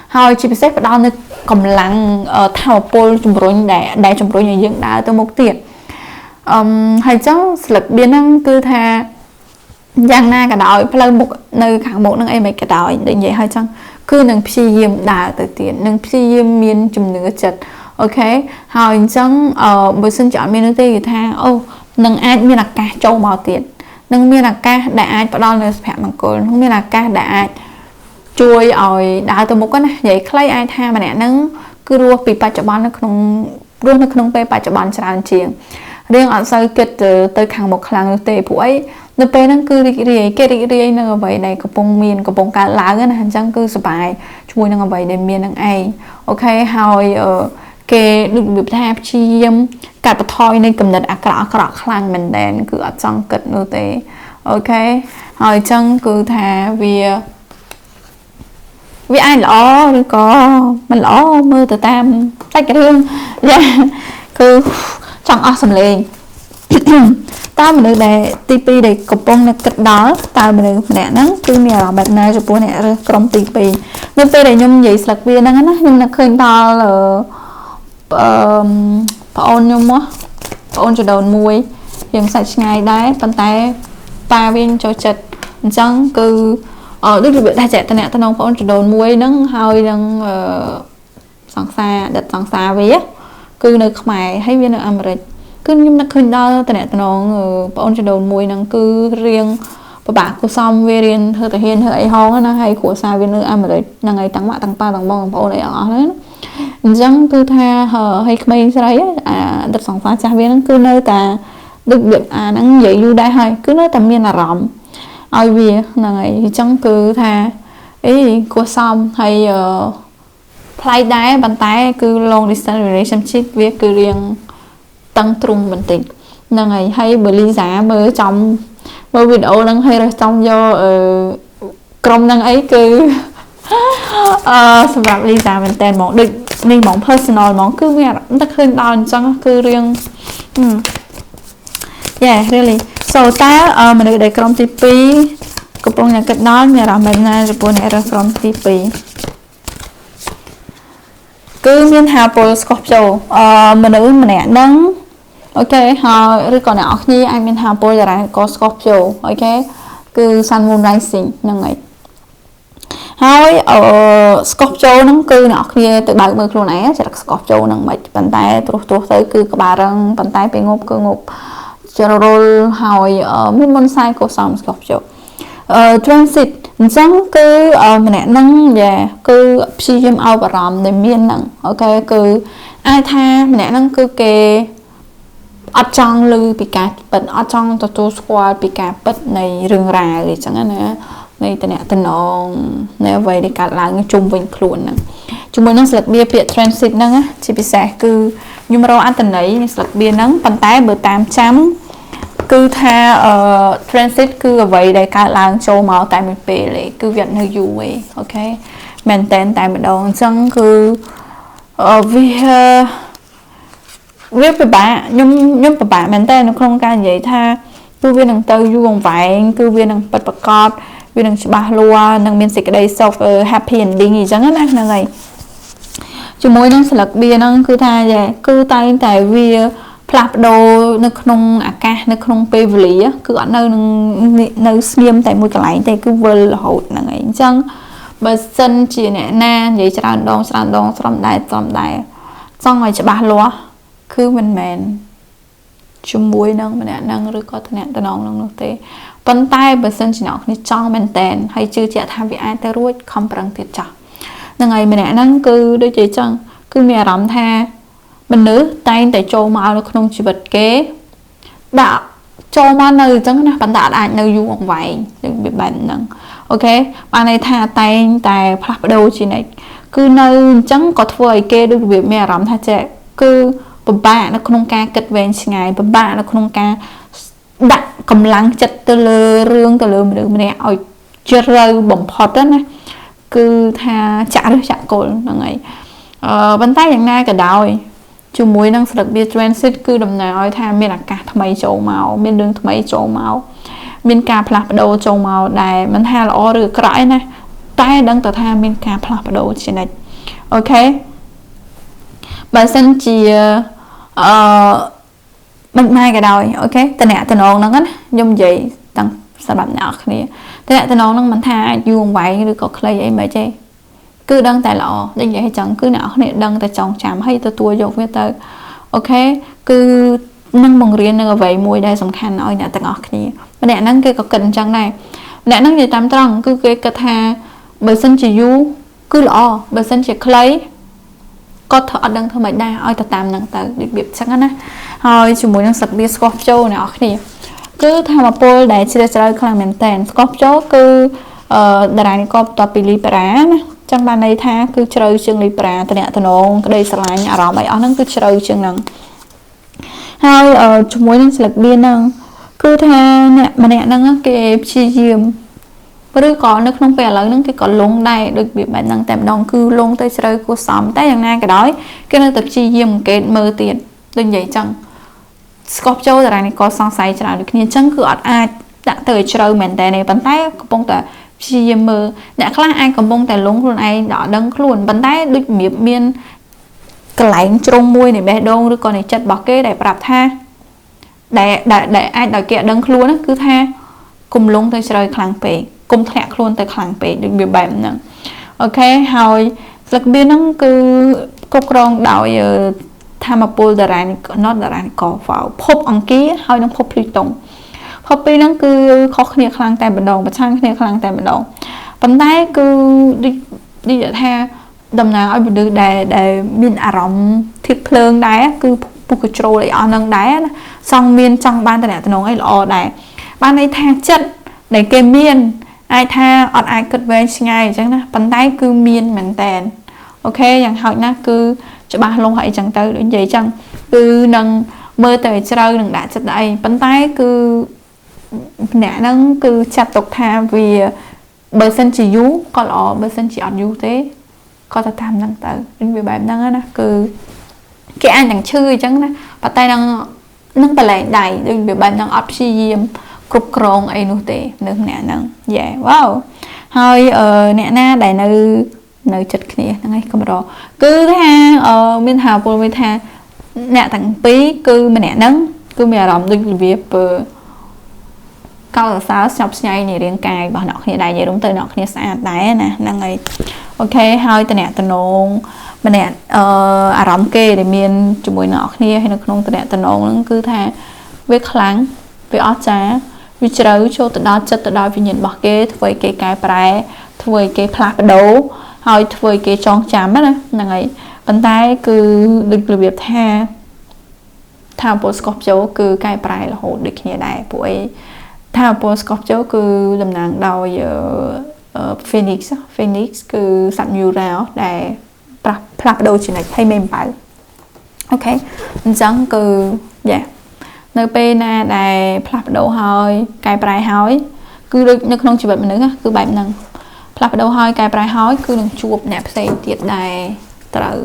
S1: hai chỉ biết đo nơi cầm lăng thao pol chụp rồi để chụp rồi như dựng đá từ một tiền hay chẳng lực biến năng cứ tha giang na cả đòi phải một nơi khẳng một năng em mấy cả đòi để vậy hay chăng cứ năng phi diêm đá từ tiền năng phi diêm miên chụp nửa chật ok hỏi chẳng bữa sinh chọn miền tây tha ô nâng ai miền là ca châu màu tiền nâng miền là ca đại ai bắt đầu là phải bằng cồn không miền là ca đại ai chui ỏi đã từ một cái này vậy clay ai tha mà nè nâng cứ rùa bị ba chợ bán nó không pe ba chợ bán tràn chiềng riêng ở sau kết tới hàng một hàng tệ phụ ấy nó pe nó cứ đi nó vậy này có bông miền có bông cá lá cái này chẳng cứ sờ bài chui nó vậy để miền năng ai ok hỏi kê được bị tháp chim cả bát thoi nên cầm nật cọ khăn mình đèn cứ ở trong cật nô tê ok hỏi chân cứ thà vì ai lõ rồi có mình lõ mơ từ tam tách cái thương cứ chẳng ở sầm lên tao mình được để tp để cột bông này cật đó tao mình được nè nó cứ mèo là bạn này rồi bố nè rồi trong tp nhưng p để nhung vậy sạc viên năng á nhưng là khơi to là ôn nhung á ôn cho đầu muối hiện sạch ngày đấy bàn tay ba viên cho chật chẳng cứ đức bị đa trẻ tên nè tên ông ôn cho đầu muối nâng hơi nâng sẵn xa đặt sẵn xa vía cứ nơi mày hay viên ở Americ cứ nhưng nó khơi đo tên nè tên ông ôn cho đầu muối nâng cứ riêng bà cô xong về riêng hơi thể hiện hơi hong nó hay của xa viên ở Americ là ngày tăng mạ tăng pa tăng bông ôn này ở đấy chẳng cứ tha hay mấy cái đặt sòng pha cha viên cứ nơi ta được việc năng dậy du đại hay cứ nơi tầm miền là rộng ai vì này chẳng cứ tha ấy cô xong hay play đá bàn tay cứ long distance relationship việc cứ riêng tăng trung bình tĩnh này hay bởi lý giá mới trong bởi video năng hay là trong do công năng ấy cứสำหรับลีซ่าเป็นแต่หมองดึกนี่หมอง personal หมองคือเมียตะคืนตอนจังคือเรียงyeah really so แต่มันได้กรมที่ปีกระโปรงอย่างกระดอนเนี่ยเราไม่น่าจะปนในกรมที่ปีคือมีหาโปรสกอปโจมันนึกมันเนี่ยนั่งโอเคฮะหรือก่อนเนี่ยออกนี่ไอ้มีหาโปรอะไรก็สกอปโจโอเคคือ sun moon rising ยังไงហើយស្កុបចូលហ្នឹងគឺអ្នកគ្នាទៅបើកមើលខ្លួនឯងចរិតស្កុបចូលហ្នឹងមិនប៉ុន្តែត្រួសទៅគឺក្បាលរឹងប៉ុន្តែពេលងប់គឺងប់ជ្រុលហើយមានមុនសាយកុសលស្កុបចូលtransit អញ្ចឹងគឺម្នាក់ហ្នឹងគឺព្យាយាមឲ្យបារម្ភដែលមានហ្នឹងអូខេគឺអាចថាម្នាក់ហ្នឹងគឺគេអត់ចង់ឮពីការពិតអត់ចង់ទទួលស្គាល់ពីការពិតនៃរឿងរ៉ាវអញ្ចឹងណានៃតំណតំណងនៅអ្វីដែលកើតឡើងជុំវិញខ្លួនហ្នឹងជាមួយនឹងស្លឹកបៀពាក្យ transit ហ្នឹងជាពិសេសគឺខ្ញុំរកអត្ថន័យនៃស្លឹកបៀហ្នឹងប៉ុន្តែបើតាមចាំគឺថា transit គឺអ្វីដែលកើតឡើងចូលមកតែមួយពេលទេគឺវានៅយូរទេអូខេមែនតែនតែម្ដងអញ្ចឹងគឺវាពិបាកខ្ញុំពិបាកមែនតែនៅក្នុងការនិយាយថាគឺវានឹងទៅយូរអង្វែងគឺវានឹងពិតប្រាកដវានឹងច្បាស់លាស់នឹងមានសេចក្តីសុខ happy ending អញ្ចឹងណាហ្នឹងហើយជាមួយនឹងស្លឹកបៀហ្នឹងគឺថាគឺតែងតែវាផ្លាស់ប្ដូរនៅក្នុងអាកាសនៅក្នុងពេលវេលាគឺអត់នៅស្ងៀមតែមួយកន្លែងទេគឺវិលរហូតហ្នឹងហើយអញ្ចឹងបើសិនជាអ្នកណានិយាយច្រើនដងស្រំដែរចង់ឲ្យច្បាស់លាស់គឺមិនមែនជាមួយនឹងម្នាក់ហ្នឹងឬក៏ថ្នាក់តំណងនឹងនោះទេប៉ុន្តែបើសិនជាអ្នកគ្នាចង់មែនតែនហើយជឿជាក់ថាវាអាចទៅរួចខំប្រឹងទៀតចាស់ហ្នឹងហើយម្នាក់ហ្នឹងគឺដូចជាចឹងគឺមានអារម្មណ៍ថាមនុស្សតែងតែចូលមកនៅក្នុងជីវិតគេដាក់ចូលមកនៅអញ្ចឹងណាប៉ុន្តែអាចនៅយូរអង្វែងដូចបែបហ្នឹងអូខេបានន័យថាតែងតែផ្លាស់ប្ដូរជានិច្ចគឺនៅអញ្ចឹងក៏ធ្វើឲ្យគេដូចវាមានអារម្មណ៍ថាចេះគឺពិបាកនៅក្នុងការគិតវែងឆ្ងាយពិបាកនៅក្នុងការដាក់កម្លាំងចិត្តទៅលើរឿងទៅលើមនុស្សម្នាក់ឲ្យជ្រៅបំផុតណាគឺថាចាក់ឫសចាក់គល់ហ្នឹងហើយប៉ុន្តែយ៉ាងណាក៏ដោយជាមួយនឹងស្លឹកបៀ transit គឺដំណើរឲ្យថាមានឱកាសថ្មីចូលមកមានរឿងថ្មីចូលមកមានការផ្លាស់ប្ដូរចូលមកដែលមិនថាល្អឬអាក្រក់ទេណាតែដឹងតែថាមានការផ្លាស់ប្ដូរជានិច្ចអូខេបើសិនជាមិនម៉ែក៏ដោយអូខេតំណហ្នឹងណាខ្ញុំនិយាយទាំងសម្រាប់អ្នកគ្នាតំណហ្នឹងមិនថាយូរអង្វែងឬក៏ខ្លីអីមិនទេគឺដឹងតែល្អដូចនិយាយចឹងគឺអ្នកគ្នាដឹងតែចងចាំហើយទទួលយកវាទៅអូខេគឺនឹងបង្រៀននៅអ្វីមួយដែលសំខាន់ឲ្យអ្នកទាំងអស់គ្នាម្នាក់ហ្នឹងគេក៏គិតអញ្ចឹងដែរម្នាក់ហ្នឹងនិយាយតាមត្រង់គឺគេគិតថាបើសិនជាយូរគឺល្អបើសិនជាខ្លីក៏ធ្វើអត់ដឹងធ្វើមិនដែរឲ្យទៅតាមហ្នឹងទៅរបៀបចឹងណាហើយជាមួយនឹងសឹកវាស្កោះចូលអ្នកនរគ្នាគឺថាមពលដែលជ្រាលជ្រៅខ្លាំងមែនតើស្កោះចូលគឺតារានិកបតពីលីបារ៉ាណាចឹងបានន័យថាគឺជ្រៅជាងលីបារ៉ាតំណងក្តីស្រឡាញ់អារម្មណ៍អីអស់ហ្នឹងគឺជ្រៅជាងហ្នឹងហើយជាមួយនឹងស្លឹកបៀហ្នឹងគឺថាអ្នកម្នាក់ហ្នឹងគេព្យាយាមឬក៏នៅក្នុងពេលឥឡូវហ្នឹងគេក៏លងដែរដូចវាបែបហ្នឹងតែម្ដងគឺលងទៅជ្រៅគួរសមតែយ៉ាងណាក៏ដោយគេនៅតែព្យាយាមអង្កេតមើលទៀតដូចនិយាយចឹងស្កប់ចូលតារានេះក៏សង្ស័យច្រើនដូចគ្នាចឹងគឺអត់អាចដាក់ទៅឲ្យជ្រៅមែនតើប៉ុន្តែកំពុងតែព្យាយាមមើលអ្នកខ្លះអាចកំពុងតែលងខ្លួនឯងដល់ដឹងខ្លួនប៉ុន្តែដូចមានកន្លែងជ្រុងមួយនៃបេះដូងឬក៏នៃចិត្តរបស់គេដែលប្រាប់ថាដែលអាចដល់គេដឹងខ្លួនគឺថាកុំលងទៅជ្រៅខ្លាំងពេកកុំធ្លាក់ខ្លួនទៅខ្លាំងពេកដូចវាបែបហ្នឹងអូខេហើយស្លឹកបៀហ្នឹងគឺគ្រប់គ្រងដោយធម្មពលតារានិកភពអង្គារហើយនិងភពភ្លឺតុងភពពីរហ្នឹងគឺខុសគ្នាខ្លាំងតែម្ដងប្រឆាំងគ្នាខ្លាំងតែម្ដងប៉ុន្តែគឺដូចថា តំណាងឲ្យមនុស្សដែលមានអារម្មណ៍ធៀបភ្លើងដែរគឺពុះកជ្រោលអីអស់នឹងដែរណាសង់មានចង់បានតំណងអីល្អដែរបានន័យថាចិត្តដែលគេមានអាចថាអត់អាចគិតវែងឆ្ងាយអញ្ចឹងណាប៉ុន្តែគឺមានមែនតែនអូខេយ៉ាងហោចណាស់គឺច្បាស់លាស់អីចឹងទៅដូចនិយាយចឹងគឺនឹងមើលទៅជ្រៅនឹងដាក់ចិត្តអីប៉ុន្តែគឺអ្នកហ្នឹងគឺចាត់ទុកថាវាបើសិនជាយូរក៏ល្អបើសិនជាអត់យូរទេក៏ទៅតាមហ្នឹងទៅវាបែបហ្នឹងណាគឺគេអាចនឹងឈឺអញ្ចឹងណាប៉ុន្តែនឹងបលែងដៃដូចវាបែបហ្នឹងអត់ព្យាយាមគ្រប់គ្រងអីនោះទេនៅអ្នកហ្នឹងយេវ៉ាវហើយអ្នកណាដែលនៅចិត្តគ្នាហ្នឹងឯងកម្រគឺថាមានថាពលវិញថាអ្នកទាំងពីរគឺម្នាក់ហ្នឹងគឺមានអារម្មណ៍ដូចរបៀបកោតសរសើរស្ញប់ស្ញែងនៃរាងកាយរបស់អ្នកគ្នាដែរនិយាយរួមទៅអ្នកគ្នាស្អាតដែរណាហ្នឹងហើយអូខេហើយតំណែងម្នាក់អារម្មណ៍គេដែលមានជាមួយអ្នកគ្នាហើយនៅក្នុងតំណែងហ្នឹងគឺថាវាខ្លាំងវាអស្ចារ្យវាជ្រៅចូលទៅដល់ចិត្តទៅដល់វិញ្ញាណរបស់គេធ្វើឲ្យគេកែប្រែធ្វើឲ្យគេផ្លាស់ប្ដូរហើយធ្វើឲ្យគេចងចាំណាហ្នឹងហើយប៉ុន្តែគឺដូចរបៀបថាពលស្កបជោគឺកែប្រែរហូតដូចគ្នាដែរពួកអីថាពលស្កបជោគឺតំណាងដោយ Phoenix គឺសត្វ Mural ដែលផ្លាស់ប្ដូរចំណុចឲ្យមេបើអូខេអញ្ចឹងគឺយ៉ានៅពេលណាដែលផ្លាស់ប្ដូរហើយកែប្រែហើយគឺដូចនៅក្នុងជីវិតមនុស្សគឺបែបហ្នឹងផ្លាស់ប្ដូរហើយកែប្រែហើយគឺនឹងជួបអ្នកផ្សេងទៀតដែលត្រូវ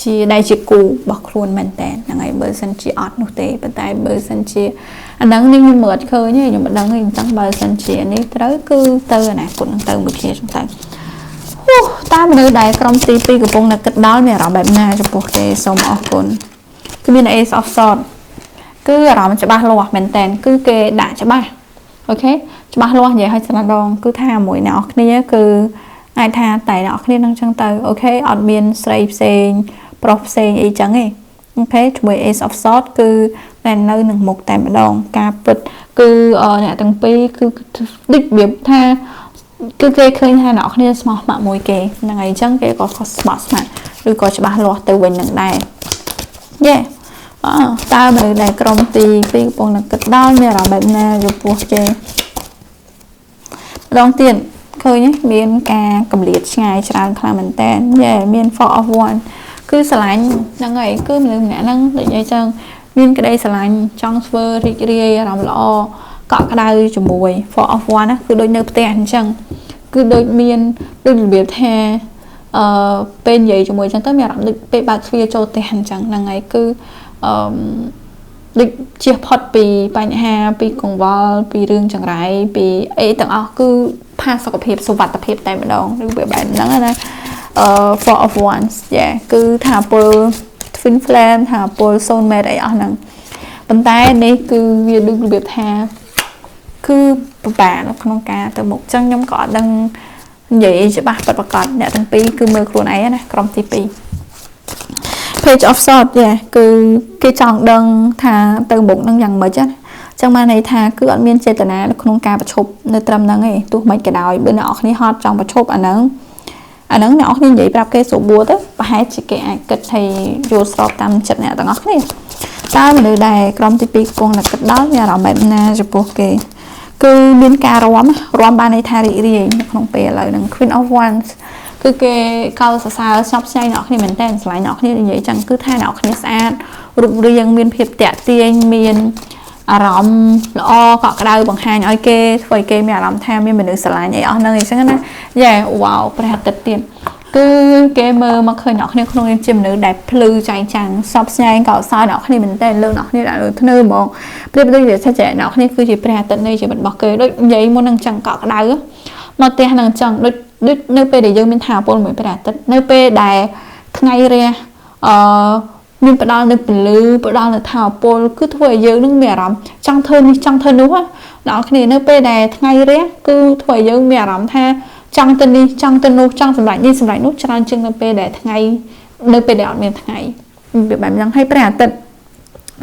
S1: ជាគូរបស់ខ្លួនមែនតើហ្នឹងហើយបើសិនជាអត់នោះទេប៉ុន្តែបើសិនជាអាហ្នឹងខ្ញុំមើលឃើញខ្ញុំមិនដឹងទេអញ្ចឹងបើសិនជានេះត្រូវគឺទៅអនាគតនឹងទៅមួយគ្នាចឹងទៅតើមនុស្សដែលក្រុមទី2កំពុងតែគិតដល់មានអារម្មណ៍បែបណាចំពោះគេសូមអរគុណគឺមាន Ace of Swords គឺអារម្មណ៍ច្បាស់លាស់មែនតើគឺគេដាក់ច្បាស់អូខេច្បាស់លាស់និយាយឲ្យច្រើនដងគឺថាមួយអ្នកនរគ្នាគឺអាចថាតែអ្នកនរគ្នានឹងចឹងទៅអូខេអត់មានស្រីផ្សេងប្រុសផ្សេងអីចឹងទេអូខេជាមួយ Ace of Swords គឺតែនៅនឹងមុខតែម្ដងការពិតគឺអ្នកទាំងពីរគឺដូចរបៀបថាគឺគេឃើញថាអ្នកគ្នាស្មោះស្ម័គ្រមួយគេហ្នឹងហើយអញ្ចឹងគេក៏ស្មោះស្ម័គ្រឬក៏ច្បាស់លាស់ទៅវិញនឹងដែរយេតើមនុស្សដែលក្រុមទី2កំពុងតែគិតដល់មានអារម្មណ៍បែបណាចំពោះគេម្ដងទៀតឃើញមានការកម្លៀតឆ្ងាយច្រើនខ្លាំងមែនតើយេមាន Four of Wands គឺស្រឡាញ់ហ្នឹងហើយគឺមនុស្សម្នាក់ហ្នឹងដូចអីចឹងមានក្តីស្រឡាញ់ចង់ធ្វើរីករាយអារម្មណ៍ល្អកក់ក្ដៅជាមួយ Four of Wands ណាគឺដូចនៅផ្ទះអញ្ចឹងគឺដូចមានដូចរបៀបថាពេលនិយាយជាមួយអញ្ចឹងទៅមានអារម្មណ៍ដូចពេលបើកទ្វារចូលផ្ទះអញ្ចឹងហ្នឹងហើយគឺដូចជៀសផុតពីបញ្ហាពីកង្វល់ពីរឿងចង្រៃពីអីទាំងអស់គឺផាសុខភាពសុវត្ថិភាពតែម្ដងឬវាបែបហ្នឹងណា Four of Wands គឺថាពល Twin Flame ថាពល Soulmate អីអស់ហ្នឹងប៉ុន្តែនេះគឺវាដូចរបៀបថាគឺពិបាកនៅក្នុងការទៅមុខចឹងខ្ញុំក៏អត់ដឹងនិយាយច្បាស់ពិតប្រាកដអ្នកទាំងពីរគឺមើលខ្លួនឯងណាក្រុមទី2 Page of Swords គឺគេចង់ដឹងថាទៅមុខនឹងយ៉ាងម៉េចណាចឹងបានន័យថាគឺអត់មានចេតនានៅក្នុងការប្រឈប់នៅត្រឹមហ្នឹងទេទោះមិនក៏ដោយបើអ្នកនរគ្នាហត់ចង់ប្រឈប់អាហ្នឹងអ្នកនរគ្នានិយាយប្រាប់គេស្រួលបួលទៅប្រហែលជាគេអាចគិតឲ្យយល់ស្របតាមចិត្តអ្នកទាំងអស់គ្នាតើមនុស្សដែលក្រុមទី2កំពុងតែគិតដល់មានអារម្មណ៍បែបណាចំពោះគេគឺមានការរាំបានន័យថារីករាយនៅក្នុងពេលឥឡូវហ្នឹង Queen of Wands គឺគេកោតសរសើរស្ញប់ស្ញែងអ្នកគ្នាមែនតើស្រឡាញ់អ្នកគ្នានិយាយចឹងគឺថាអ្នកគ្នាស្អាតរូបរាងមានភាពតាក់ទាញមានអារម្មណ៍ល្អកក់ក្ដៅបង្ហាញឲ្យគេធ្វើឲ្យគេមានអារម្មណ៍ថាមានមនុស្សស្រឡាញ់អីអស់ហ្នឹងអញ្ចឹងណាយ៉ាវ៉ាវព្រះអាទិត្យទៀតគឺគេមើលមកឃើញអ្នកគ្នាក្នុងនាមជាមនុស្សដែលភ្លឺចែងចាំងសពស្ញែងកោតសរអ្នកគ្នាមែនតើលើអ្នកគ្នាដាក់លើធ្នើហ្មងប្រៀបដូចថាចេះអ្នកគ្នាគឺជាព្រះអាទិត្យនៃជីវិតរបស់គេដូចនិយាយមុននឹងចឹងកក់ក្ដៅមកផ្ទះនឹងចឹងដូចនៅពេលដែលយើងមានថាពលមួយព្រះអាទិត្យនៅពេលដែលថ្ងៃរះមានផ្ដល់នៅពលឺផ្ដល់នៅថាពលគឺធ្វើឲ្យយើងនឹងមានអារម្មណ៍ចង់ធ្វើនេះចង់ធ្វើនោះអ្នកគ្នានៅពេលដែលថ្ងៃរះគឺធ្វើឲ្យយើងមានអារម្មណ៍ថាចង់ទៅនេះចង់ទៅនោះចង់សម្រេចនេះសម្រេចនោះច្រើនជាងនៅពេលដែលថ្ងៃនៅពេលដែលអត់មានថ្ងៃវាបែបហ្នឹងហើយព្រះអាទិត្យ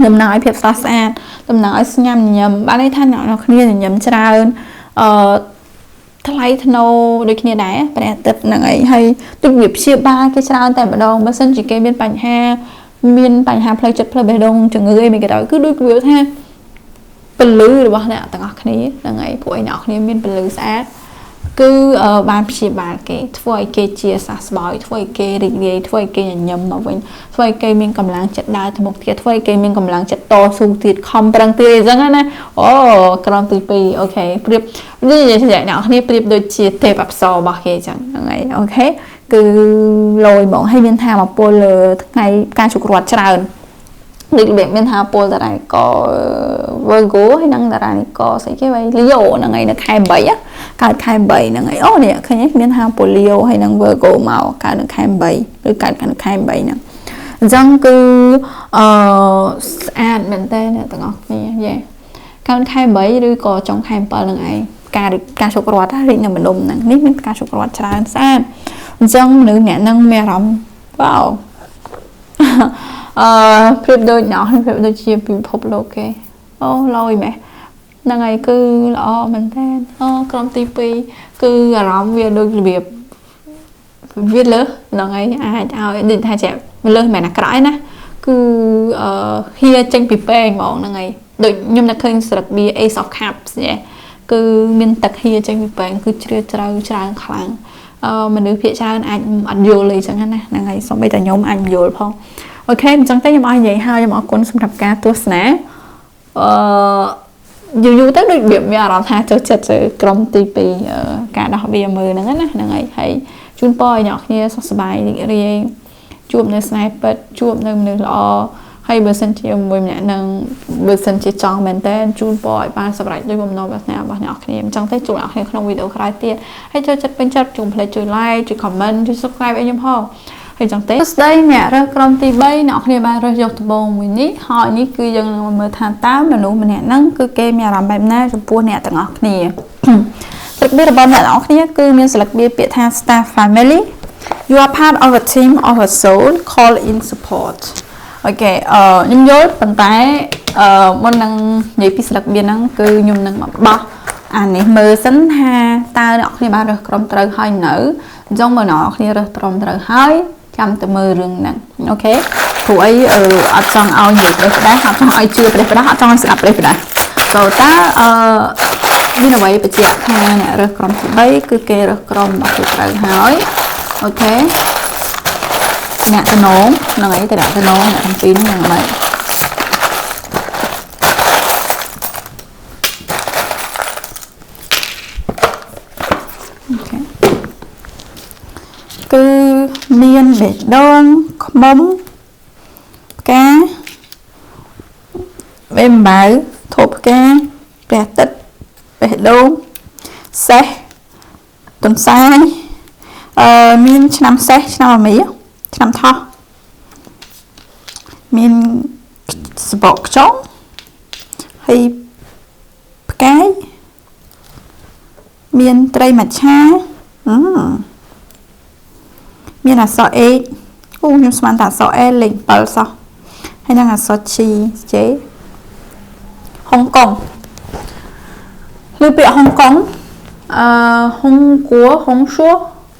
S1: ដំណើរឲ្យភាពស្រស់ស្អាតដំណើរឲ្យស្ញាំញញឹមបានន័យថាអ្នកគ្នាញញឹមច្រើន ថ្លៃធ្នូដូចគ្នាដែរព្រះអាទិត្យហ្នឹងហើយហើយដូចវាព្យាបាលគេច្រើនតែម្ដងបើសិនជាគេមានបញ្ហាផ្លូវចិត្តផ្លូវបេះដូងជំងឺអីមិនក៏ដោយគឺដូចវាថាពលឺរបស់អ្នកទាំងអស់គ្នាហ្នឹងហើយពួកឯអ្នកគ្នាមានពលឺស្អាតគឺបានព្យាបាលគេធ្វើឲ្យគេជាសះស្បើយធ្វើឲ្យគេរីករាយធ្វើឲ្យគេញញឹមមកវិញធ្វើឲ្យគេមានកម្លាំងចិត្តដើរទៅមុខទៀតធ្វើឲ្យគេមានកម្លាំងចិត្តតស៊ូទៀតខំប្រឹងទៀតអញ្ចឹងណាអូក្រុមទី2អូខេប្រៀបនិយាយអ្នកគ្នាប្រៀបដូចជាទេពអប្សររបស់គេអញ្ចឹងហ្នឹងហើយអូខេគឺលយហ្មងហើយមានថាមកពលលើថ្ងៃការជោគរត់ច្រើនដូចរបៀបមានថាពលតារាក Virgo ហើយនឹងតារាកស្អីគេវិញ Leo ហ្នឹងហើយនៅខែ8កើតខែ8ហ្នឹងហើយអូនេះឃើញមានថាពល Leo ហើយនឹង Virgo មកកើតនៅខែ8ឬកើតនៅខែ8ហ្នឹងអញ្ចឹងគឺស្អាតមែនតើអ្នកទាំងអស់គ្នាយេកើតខែ8ឬក៏ចុងខែ7ហ្នឹងឯងការជោគរត់រីកនៅម្ដុំហ្នឹងនេះមានការជោគរត់ច្រើនស្អាតអញ្ចឹងមនុស្សអ្នកហ្នឹងមានអារម្មណ៍វ៉ាវប្រៀបដូចណោះប្រៀបដូចជាពិភពលោកគេអូលយម៉េះហ្នឹងហើយគឺល្អមែនតើក្រុមទី2គឺអារម្មណ៍វាដូចរបៀបវាលើសហ្នឹងហើយអាចឲ្យដូចថាជាលើសមិនអាក្រក់ឯណាគឺហៀចេញពីពេងហ្មងហ្នឹងហើយដូចខ្ញុំនឹកឃើញស្លឹកបៀ Ace of Cups គឺមានទឹកហៀចេញពីពេងគឺជ្រាលជ្រៅច្រើនខ្លាំងមនុស្សភាគច្រើនអាចអត់យល់អីចឹងណាហ្នឹងហើយសូម្បីតែខ្ញុំអាចយល់ផងអូខេអញ្ចឹងទៅខ្ញុំឲ្យនិយាយហើយខ្ញុំអរគុណសម្រាប់ការទស្សនាយូរទៅដូចវាមានអារម្មណ៍ថាចូលចិត្តទៅក្រុមទី2ការដោះវាមើលហ្នឹងណាហ្នឹងហើយជូនពរឲ្យអ្នកគ្នាសុខសប្បាយរីករាយជួបនៅស្នេហ៍ពិតជួបនៅមនុស្សល្អហើយបើសិនជាមួយម្នាក់នឹងបើសិនជាចង់មែនតើជូនពរឲ្យបានសម្រេចដោយបំណងប្រាថ្នារបស់អ្នកគ្នាអញ្ចឹងទៅជួបអ្នកគ្នាក្នុងវីដេអូក្រោយទៀតហើយចូលចិត្តពេញចិត្តជុំផ្លេចជួយ like ជួយ comment ជួយ subscribe ឲ្យខ្ញុំផងហើយចឹងទេស្ដីអ្នករើសក្រុមទី3អ្នកគ្នាបានរើសយកដំបងមួយនេះហើយនេះគឺយើងនឹងមើលថាតើមនុស្សម្នាក់ហ្នឹងគឺគេមានអារម្មណ៍បែបណាចំពោះអ្នកទាំងអស់គ្នាស្លឹកបៀរបស់អ្នកទាំងអស់គ្នាគឺមានស្លឹកបៀពាក្យថា Star Family you are part of a team of a soul call in support អូខេខ្ញុំយល់ប៉ុន្តែមុននឹងនិយាយពីស្លឹកបៀហ្នឹងគឺខ្ញុំនឹងមកបោះអានេះមើលសិនថាតើអ្នកគ្នាបានរើសក្រុមត្រូវហើយនៅអញ្ចឹងបើអ្នកគ្នារើសក្រុមត្រូវហើយចាំទៅមើលរឿងហ្នឹងអូខេព្រោះអីអត់ចង់ឲ្យនិយាយប្រេះផ្ដាស់អត់ចង់ឲ្យជឿប្រេះផ្ដាស់អត់ចង់ឲ្យស្ដាប់ប្រេះផ្ដាស់ក៏តើមានអ្វីបញ្ជាក់ថាអ្នករើសក្រុមទី3គឺគេរើសក្រុមរបស់គេត្រូវហើយអូខេអ្នកតំណងហ្នឹងហើយតែអ្នកតំណងអ្នកទាំងពីរហ្នឹងហ្នឹងគឺមានបេះដូងខ្មុំផ្កាបេះអំបៅធូបផ្កាព្រះអាទិត្យបេះដូងសេះទន្សាយមានឆ្នាំសេះឆ្នាំអាមីឆ្នាំថោះមានសបកខ្ចុងហើយផ្កាយមានត្រីមច្ឆាមានអក្សរ A ខ្ញុំស្មានតែអក្សរ A លេខ7សោះហើយនឹងអក្សរ J ហុងកុងឬពាក្យហុងកុងហុងគួរហុងសួរ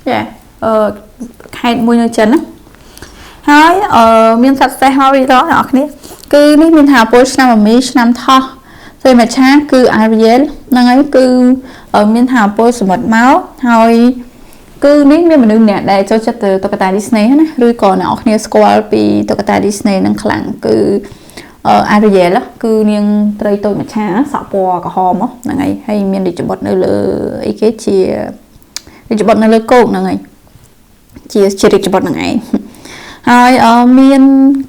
S1: យ៉ាខេត្តមួយនៅចិនណាហើយមានសត្វសេះមកវិញដល់អ្នកគ្នាគឺនេះមានថាពលឆ្នាំអាមីឆ្នាំថោះត្រីមច្ឆាគឺ Ariel ហ្នឹងហើយគឺមានថាពលសមុទ្រមកហើយគឺនេះមានមនុស្សម្នាក់ដែលចូលចិត្តទៅតុក្កតា Disney ណាឬក៏អ្នកគ្នាស្គាល់ពីតុក្កតា Disney ហ្នឹងខ្លាំងគឺAriel គឺនាងត្រីតូចមច្ឆាសក់ពណ៌ក្រហមហ្នឹងហើយមានរាជបុត្រនៅលើអីគេជារាជបុត្រនៅលើគោកហ្នឹងហើយជារាជបុត្រហ្នឹងឯងហើយមាន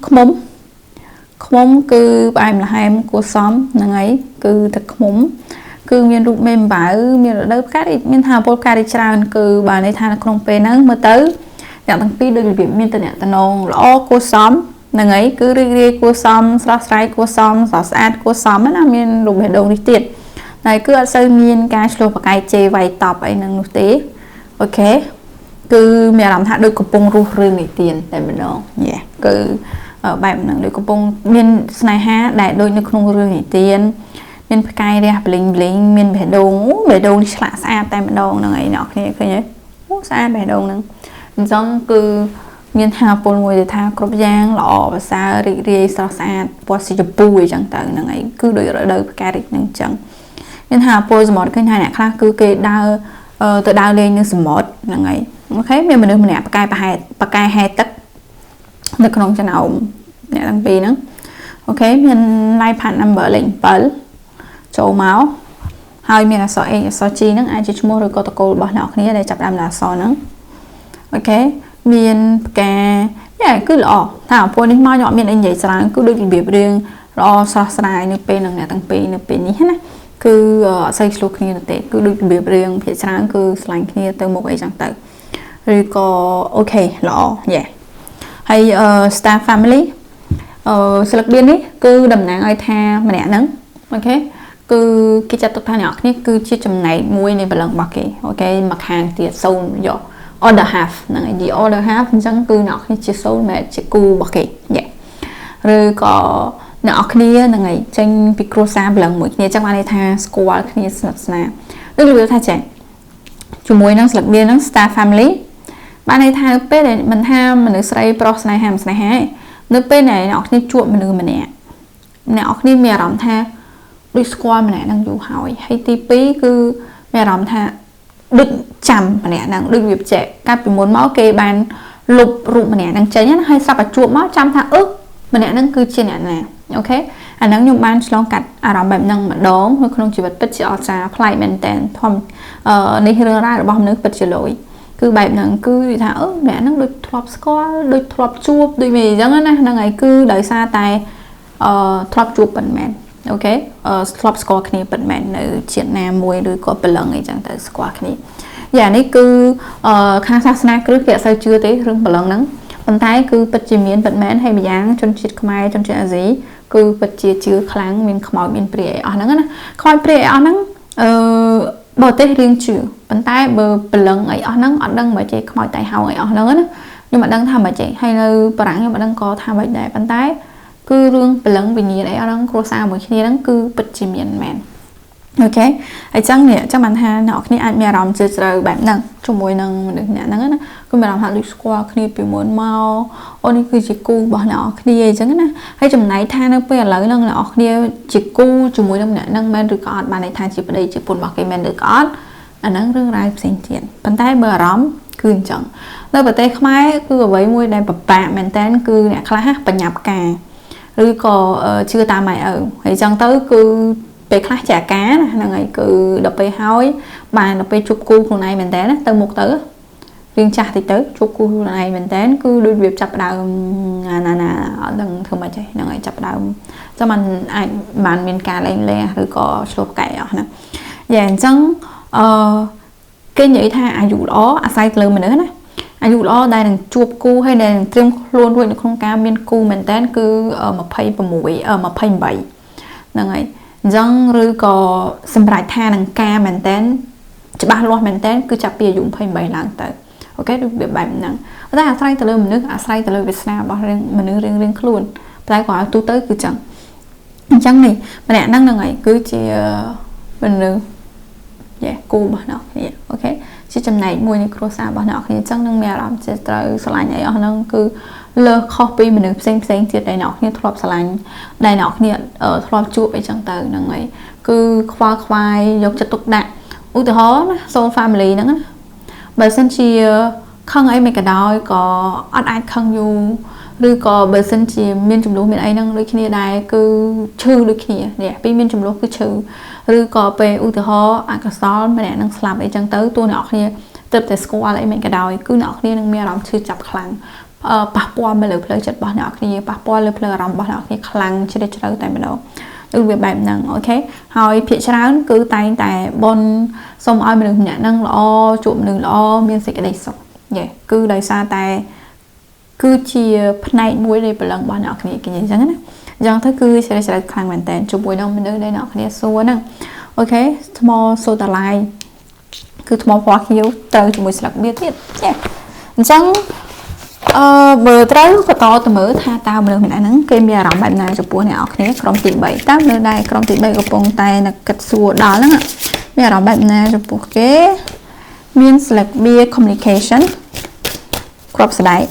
S1: ខ្មុំគឺផ្អែមល្ហែមគួរសមហ្នឹងហើយគឺទឹកខ្មុំគឺមានរូបមេអំបៅមានរដូវផ្កាមានថាពលផ្កាច្រើនគឺបានន័យថានៅក្នុងពេលហ្នឹងមើលទៅអ្នកទាំងពីរដូចរបៀបមានតំណែងល្អគួរសមហ្នឹងហើយគឺរីករាយគួរសមស្រស់ស្រាយគួរសមស្រស់ស្អាតគួរសមណាមានរូបបេះដូងនេះទៀតហើយគឺអត់សូវមានការឆ្លោះប្រកែកជេរវាយតប់អីហ្នឹងនោះទេអូខេគឺមានអារម្មណ៍ថាដូចកំពុងរស់រឿងនិទានតែម្ដងយេគឺបែបហ្នឹងដូចកំពុងមានស្នេហាដែលដូចនៅក្នុងរឿងនិទាន មានផ្កាយរះប្លេងមានបេះដូងឆ្លាក់ស្អាតតែម្ដងហ្នឹងឯងអ្នកគ្នាឃើញទេស្អាតបេះដូងហ្នឹងអញ្ចឹងគឺមានថាពលមួយដែលថាគ្រប់យ៉ាងល្អប្រសើររីករាយស្រស់ស្អាតពណ៌สีជម្ពូអញ្ចឹងទៅហ្នឹងឯងគឺដូចរដូវផ្ការីកហ្នឹងអញ្ចឹងមានថាពលសមុទ្រឃើញថាអ្នកខ្លះគឺគេដើរទៅដើរលេងនៅសមុទ្រហ្នឹងឯងអូខេមានមនុស្សម្នាក់ប្រកែហែទឹកនៅក្នុងចំណោមអ្នកទាំងពីរហ្នឹងអូខេមាន line pad number លេខ7ចូលមកហើយមានអក្សរ A អក្សរ G ហ្នឹងអាចជាឈ្មោះឬក៏តកូលរបស់អ្នកគ្នាដែលចាប់ដើមដល់អក្សរហ្នឹងអូខេមានផ្កាគឺល្អថាពួកនេះមកខ្ញុំអត់មានអីនិយាយច្រើនគឺដូចរបៀបរឿងល្អស្រស់ស្រាយនៅពេលនឹងអ្នកទាំងពីរនៅពេលនេះណាគឺអត់ស្អីឆ្លោះគ្នាទេគឺដូចរបៀបរឿងភាគច្រើនគឺឆ្លាញ់គ្នាទៅមុខអីចឹងទៅឬក៏អូខេល្អហើយ Star Family ស្លឹកបៀននេះគឺតំណាងឲ្យថាម្នាក់ហ្នឹងអូខេគឺគេចាត់ទុកថាអ្នកគ្នាគឺជាចំណែកមួយនៃបលឹងរបស់គេអូខេមកខាងទៀតសូនយក other half ហ្នឹងឯង the other half អញ្ចឹងគឺអ្នកគ្នាជាសូនមែនជាគូរបស់គេឬក៏អ្នកគ្នាហ្នឹងឯងចេញពីគ្រួសារបលឹងមួយគ្នាអញ្ចឹងបានន័យថាស្គាល់គ្នាស្និទ្ធស្នាលដូចនិយាយថាចេះជាមួយនឹងស្លឹកបៀនហ្នឹង Star Family បានន័យថាពេលដែលមិនថាមនុស្សស្រីប្រុសស្នេហានៅពេលដែលអ្នកគ្នាជួបមនុស្សម្នាក់អ្នកគ្នាមានអារម្មណ៍ថាដូចស្គាល់ម្នាក់ហ្នឹងយូរហើយទី2គឺមានអារម្មណ៍ថាដូចចាំម្នាក់ហ្នឹងដូចវាបច្ចេកកាលពីមុនមកគេបានលុបរូបម្នាក់ហ្នឹងចេញណាហើយស្រាប់តែជួបមកចាំថាម្នាក់ហ្នឹងគឺជាអ្នកណាអូខេអាហ្នឹងខ្ញុំបានឆ្លងកាត់អារម្មណ៍បែបហ្នឹងម្ដងនៅក្នុងជីវិតពិតជាអស្ចារ្យប្លែកមែនតើធម្មនេះរឿងរ៉ាវរបស់មនុស្សពិតជាលយគឺបែបហ្នឹងគឺថាម្នាក់ហ្នឹងដូចធ្លាប់ស្គាល់ដូចធ្លាប់ជួបដូចវាអញ្ចឹងណាហ្នឹងហើយគឺដោយសារតែធ្លាប់ជួបប៉ុន្មានអូខេធ្លាប់ស្គាល់គ្នាពិតមែននៅជាតិណាមួយឬក៏បលឹងអីចឹងទៅស្គាល់គ្នានេះគឺខាងសាសនាគ្រឹះគេអត់សូវជឿទេរឿងបលឹងហ្នឹងប៉ុន្តែគឺពិតជាមានពិតមែនហើយម្យ៉ាងជនជាតិខ្មែរជនជាតិអាស៊ីគឺពិតជាជឿខ្លាំងមានខ្មោចមានព្រាយអីអស់ហ្នឹងណាខ្មោចព្រាយអីអស់ហ្នឹងបរទេសរៀងជឿប៉ុន្តែបើបលឹងអីអស់ហ្នឹងអត់ដឹងមកចេះខ្មោចតៃហោងអីអស់ហ្នឹងណាខ្ញុំអត់ដឹងថាមកចេះហើយនៅបារាំងខ្ញុំអត់ដឹងក៏ថាមិនដែរប៉ុន្តែគឺរឿងបលឹងវិញ្ញាណអីអស់ហ្នឹងគ្រួសារមួយគ្នាហ្នឹងគឺពិតជាមានមែនអូខេអញ្ចឹងបានថាអ្នកគ្នាអាចមានអារម្មណ៍ជ្រៅបែបហ្នឹងជាមួយនឹងមនុស្សអ្នកហ្នឹងណាគឺមានអារម្មណ៍ថាដូចស្គាល់គ្នាពីមុនមកនេះគឺជាគូរបស់អ្នកគ្នាអញ្ចឹងណាហើយចំណែកថានៅពេលឥឡូវហ្នឹងអ្នកគ្នាជាគូជាមួយនឹងអ្នកហ្នឹងមែនឬក៏អត់បានន័យថាជាប្តីជាប្រពន្ធរបស់គេមែនឬក៏អត់អាហ្នឹងរឿងរ៉ាវផ្សេងទៀតប៉ុន្តែបើអារម្មណ៍គឺអញ្ចឹងនៅប្រទេសខ្មែរគឺអ្វីមួយដែលពិបាកមែនតើគឺអ្នកខ្លះបញ្ញាប់ការឬក៏ជឿតាមម៉ែឪហើយអញ្ចឹងទៅគឺពេលខ្លះចាការណាហ្នឹងហើយគឺដល់ពេលហើយបានដល់ពេលជួបគូខ្លួនឯងមែនតើណាទៅមុខទៅរៀងចាស់តិចទៅជួបគូខ្លួនឯងមែនតើគឺដូចវាចាប់ដើមណាអត់ដឹងធ្វើម៉េចទេហ្នឹងហើយចាប់ដើមចាំមិនអាចបានមានការលែងលះឬក៏ឆ្លោះកែអស់ណាអញ្ចឹងគេនិយាយថាអាយុល្អអាស្រ័យទៅលើមនុស្សណាអាយុល្អដែលនឹងជួបគូហើយដែលនឹងត្រៀមខ្លួនរួចនៅក្នុងការមានគូមែនតើគឺ26 28ហ្នឹងហើយអញ្ចឹងឬក៏សម្រាប់ថានឹងការមែនតើច្បាស់លាស់មែនតើគឺចាប់ពីអាយុ28ឡើងទៅអូខេដូចបែបហ្នឹងតែអាស្រ័យទៅលើមនុស្សអាស្រ័យទៅលើវាសនារបស់មនុស្សរៀងខ្លួនតែគាត់ទូទៅគឺចឹងអញ្ចឹងនេះម្នាក់ហ្នឹងហើយគឺជាមនុស្សគូរបស់អ្នកគ្នាអូខេជាចំណែកមួយនៃគ្រួសាររបស់អ្នកគ្នាអញ្ចឹងនឹងមានអារម្មណ៍ជាត្រូវស្រឡាញ់អីអស់ហ្នឹងគឺលើខុសពីមនុស្សផ្សេងទៀតដែលអ្នកគ្នាធ្លាប់ស្រឡាញ់ដែលអ្នកគ្នាធ្លាប់ជួបអីចឹងទៅហ្នឹងហើយគឺខ្វល់ខ្វាយយកចិត្តទុកដាក់ឧទាហរណ៍ណា Soul Family ហ្នឹងណាបើសិនជាខឹងអីមិនក៏ដោយក៏អត់អាចខឹងយូរឬក៏បើសិនជាមានចំនួនមានអីហ្នឹងដូចគ្នាដែរគឺឈឺដូចគ្នានេះពីមានចំនួនគឺឈឺឬក៏ពេលឧទាហរណ៍អកុសលម្នាក់នឹងស្លាប់អីចឹងទៅតួអ្នកគ្នាទៅតែស្គាល់អីមិនក៏ដោយគឺអ្នកគ្នានឹងមានអារម្មណ៍ឈឺចាប់ខ្លាំងប៉ះពាល់មកលើផ្លូវចិត្តរបស់អ្នកគ្នាប៉ះពាល់លើផ្លូវអារម្មណ៍របស់អ្នកគ្នាខ្លាំងជ្រាលជ្រៅតែម្ដងដូចវាបែបហ្នឹងអូខេហើយភាគច្រើនគឺតែងតែបនសូមឲ្យមនុស្សម្នាក់ហ្នឹងល្អជួបមនុស្សល្អមានសេចក្តីសុខគឺដោយសារតែគឺជាផ្នែកមួយនៃបលឹងរបស់អ្នកគ្នាគេអញ្ចឹងណាអញ្ចឹងទៅគឺជ្រាលជ្រៅខ្លាំងមែនតើជាមួយនឹងមនុស្សដែលអ្នកគ្នាសួរហ្នឹងអូខេថ្មសូតាឡៃគឺថ្មពណ៌ខៀវត្រូវជាមួយស្លឹកបៀទៀតអញ្ចឹង បើត្រូវក៏តទៅមើលថាតើមនុស្សម្នាក់ហ្នឹងគេមានអារម្មណ៍បែបណាចំពោះអ្នកនរគ្នាក្រុមទី3តើមនុស្សដែរក្រុមទី3កំពុងតែនឹកគិតសួរដល់ហ្នឹងមានអារម្មណ៍បែបណាចំពោះគេមាន select beer communication គ្រាប់ស្ដែក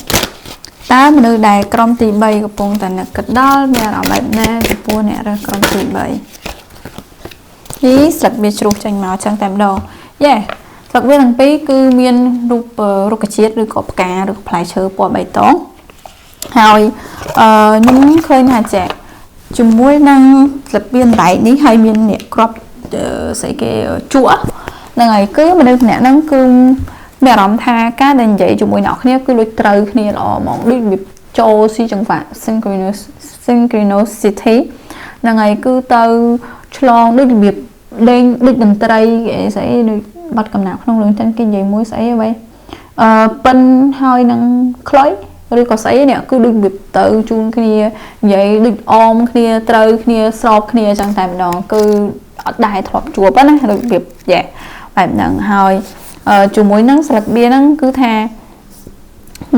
S1: តើមនុស្សដែរក្រុមទី3កំពុងតែនឹកគិតដល់មានអារម្មណ៍បែបណាចំពោះអ្នករើសក្រុមទី3នេះ select beer ជ្រុះចេញមកចឹងតែម្ដងយេស្លឹកវាទាំងពីរគឺមានរូបរុក្ខជាតិឬក៏ផ្កាឬផ្លែឈើពណ៌បៃតងហើយខ្ញុំឃើញថាចាជាមួយនឹងស្លឹកវាដែកនេះហើយមានអ្នកគ្រាប់ស្អីគេជក់ហ្នឹងហើយគឺមនុស្សម្នាក់ហ្នឹងគឺមានអារម្មណ៍ថាការដែលនិយាយជាមួយអ្នកគ្នាគឺដូចត្រូវគ្នាល្អហ្មងដូចវាចូលស៊ីចង្វាក់ synchronicity ហ្នឹងហើយគឺទៅឆ្លងដូចរបៀបលេងដូចតន្ត្រីស្អីដូចបាត់កំណាប់ក្នុងរឿងចឹងគេនិយាយមួយស្អីហ៎ប៉ិនហើយនឹងខ្លុយឬក៏ស្អីនេះគឺដូចវាទៅជូនគ្នានិយាយដូចអមគ្នាត្រូវគ្នាស្របគ្នាចឹងតែម្ដងគឺអត់ដែរធ្លាប់ជួបណាដូចវាបែបហ្នឹងហើយជាមួយនឹងស្លឹកបៀហ្នឹងគឺថា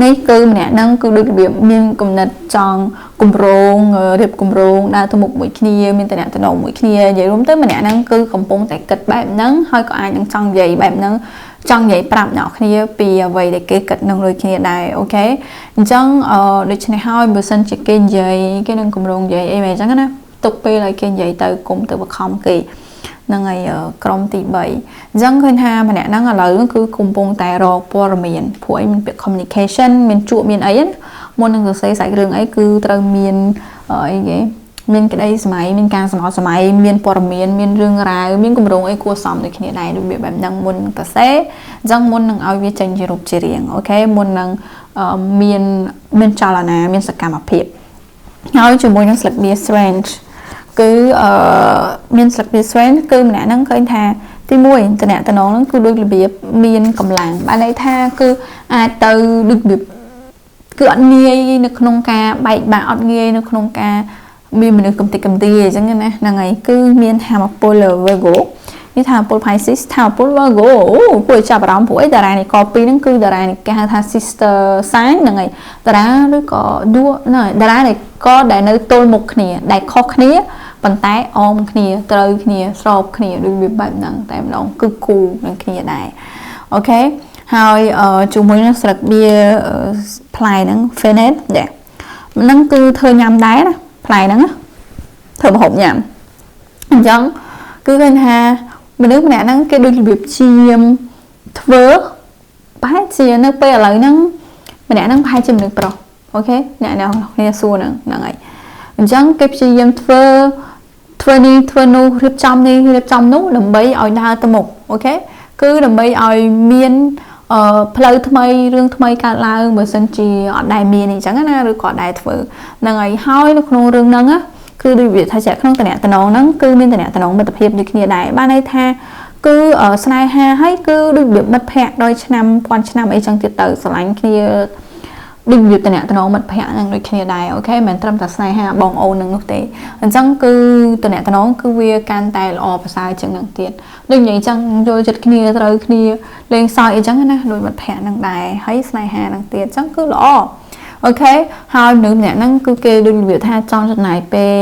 S1: នេះគឺម្នាក់ហ្នឹងគឺដូចរបៀបមានគំនិតចង់គម្រោងរៀបគម្រោងដើរទៅមុខមួយគ្នាមានតំណែងមួយគ្នានិយាយរួមទៅម្នាក់ហ្នឹងគឺកំពុងតែគិតបែបហ្នឹងហើយក៏អាចនឹងចង់និយាយបែបហ្នឹងចង់និយាយប្រាប់អ្នកគ្នាពីអ្វីដែលគេគិតនឹងដូចគ្នាដែរអូខេអញ្ចឹងដូច្នេះហើយបើសិនជាគេនិយាយគេនឹងគម្រោងនិយាយអីបែបអញ្ចឹងណាទុកពេលឲ្យគេនិយាយទៅគុំទៅបខំគេហ្នឹងហើយក្រុមទី3អញ្ចឹងឃើញថាម្នាក់ហ្នឹងឥឡូវគឺកំពុងតែរកព័ត៌មានព្រោះអីមានពាក្យ communication មានជួបមានអីណាមុននឹងសរសេរសាច់រឿងអីគឺត្រូវមានអីគេមានក្តីសម័យមានការសម័យសម័យមានព័ត៌មានមានរឿងរ៉ាវមានគម្រោងអីគួរសមដូចគ្នាដែរដូចបែបហ្នឹងមុននឹងសរសេរអញ្ចឹងមុននឹងឲ្យវាចេញជារូបជារាងអូខេមុននឹងមានចលនាមានសកម្មភាពហើយជាមួយនឹងស្លឹកបៀ strange គឺមានស្លឹកវាស្វែងគឺម្នាក់ហ្នឹងឃើញថាទី1តំណែងហ្នឹងគឺដូចរបៀបមានកម្លាំងបានន័យថាគឺអាចទៅដូចរបៀបគឺអត់ងាយនៅក្នុងការបែកបាក់អត់ងាយនៅក្នុងការមានមនុស្សកំតិចកំទីអញ្ចឹងណាហ្នឹងហើយគឺមានថាមពល Virgo នេះថាមពល Pisces ថាមពល Virgo គួរចាប់អារម្មណ៍ព្រោះអីតារានេះក2ហ្នឹងគឺតារានេះគេហៅថា sister sign ហ្នឹងហើយតារាឬក៏តារានេះក៏ដែលនៅទល់មុខគ្នាដែលខុសគ្នាប៉ុន្តែអមគ្នាត្រូវគ្នាស្របគ្នាដូចវាបែបហ្នឹងតែម្ដងគឺគូនឹងគ្នាដែរអូខេហើយជាមួយនឹងស្លឹកបៀផ្លែហ្នឹង Phoenix ដែរហ្នឹងគឺធ្វើញ៉ាំដែរណាផ្លែហ្នឹងធ្វើម្ហូបញ៉ាំអញ្ចឹងគឺឃើញថាមនុស្សម្នាក់ហ្នឹងគេដូចរបៀបជាមធ្វើប្រហែលជានៅពេលឥឡូវហ្នឹងម្នាក់ហ្នឹងប្រហែលជាមនុស្សប្រុសអូខេអ្នកនរគ្នាសួរហ្នឹងហើយអញ្ចឹងគេព្យាយាមធ្វើនេះធ្វើនោះរៀបចំនេះរៀបចំនោះដើម្បីឲ្យដើរទៅមុខអូខេគឺដើម្បីឲ្យមានផ្លូវថ្មីរឿងថ្មីកើតឡើងបើសិនជាអត់ដែលមានអញ្ចឹងណាឬក៏អត់ដែលធ្វើហ្នឹងហើយនៅក្នុងរឿងហ្នឹងគឺដូចវាថាចាក់ក្នុងតំណែងហ្នឹងគឺមានតំណែងមិត្តភាពដូចគ្នាដែរបានន័យថាគឺស្នេហាហើយគឺដូចវាមិត្តភ័ក្តិដោយឆ្នាំពាន់ឆ្នាំអីចឹងទៀតទៅស្រឡាញ់គ្នាដូចវាតំណែងមិត្តភ័ក្តិហ្នឹងដូចគ្នាដែរអូខេមិនត្រឹមតែស្នេហាបងអូននឹងនោះទេអញ្ចឹងគឺតំណែងគឺវាកាន់តែល្អប្រសើរជាងនឹងទៀតដូចនិយាយអញ្ចឹងយល់ចិត្តគ្នាត្រូវគ្នាលេងសើចអីចឹងណាដូចមិត្តភ័ក្តិហ្នឹងដែរហើយស្នេហាហ្នឹងទៀតអញ្ចឹងគឺល្អអូខេហើយមនុស្សម្នាក់ហ្នឹងគឺគេដូចវាថាចង់ចំណាយពេល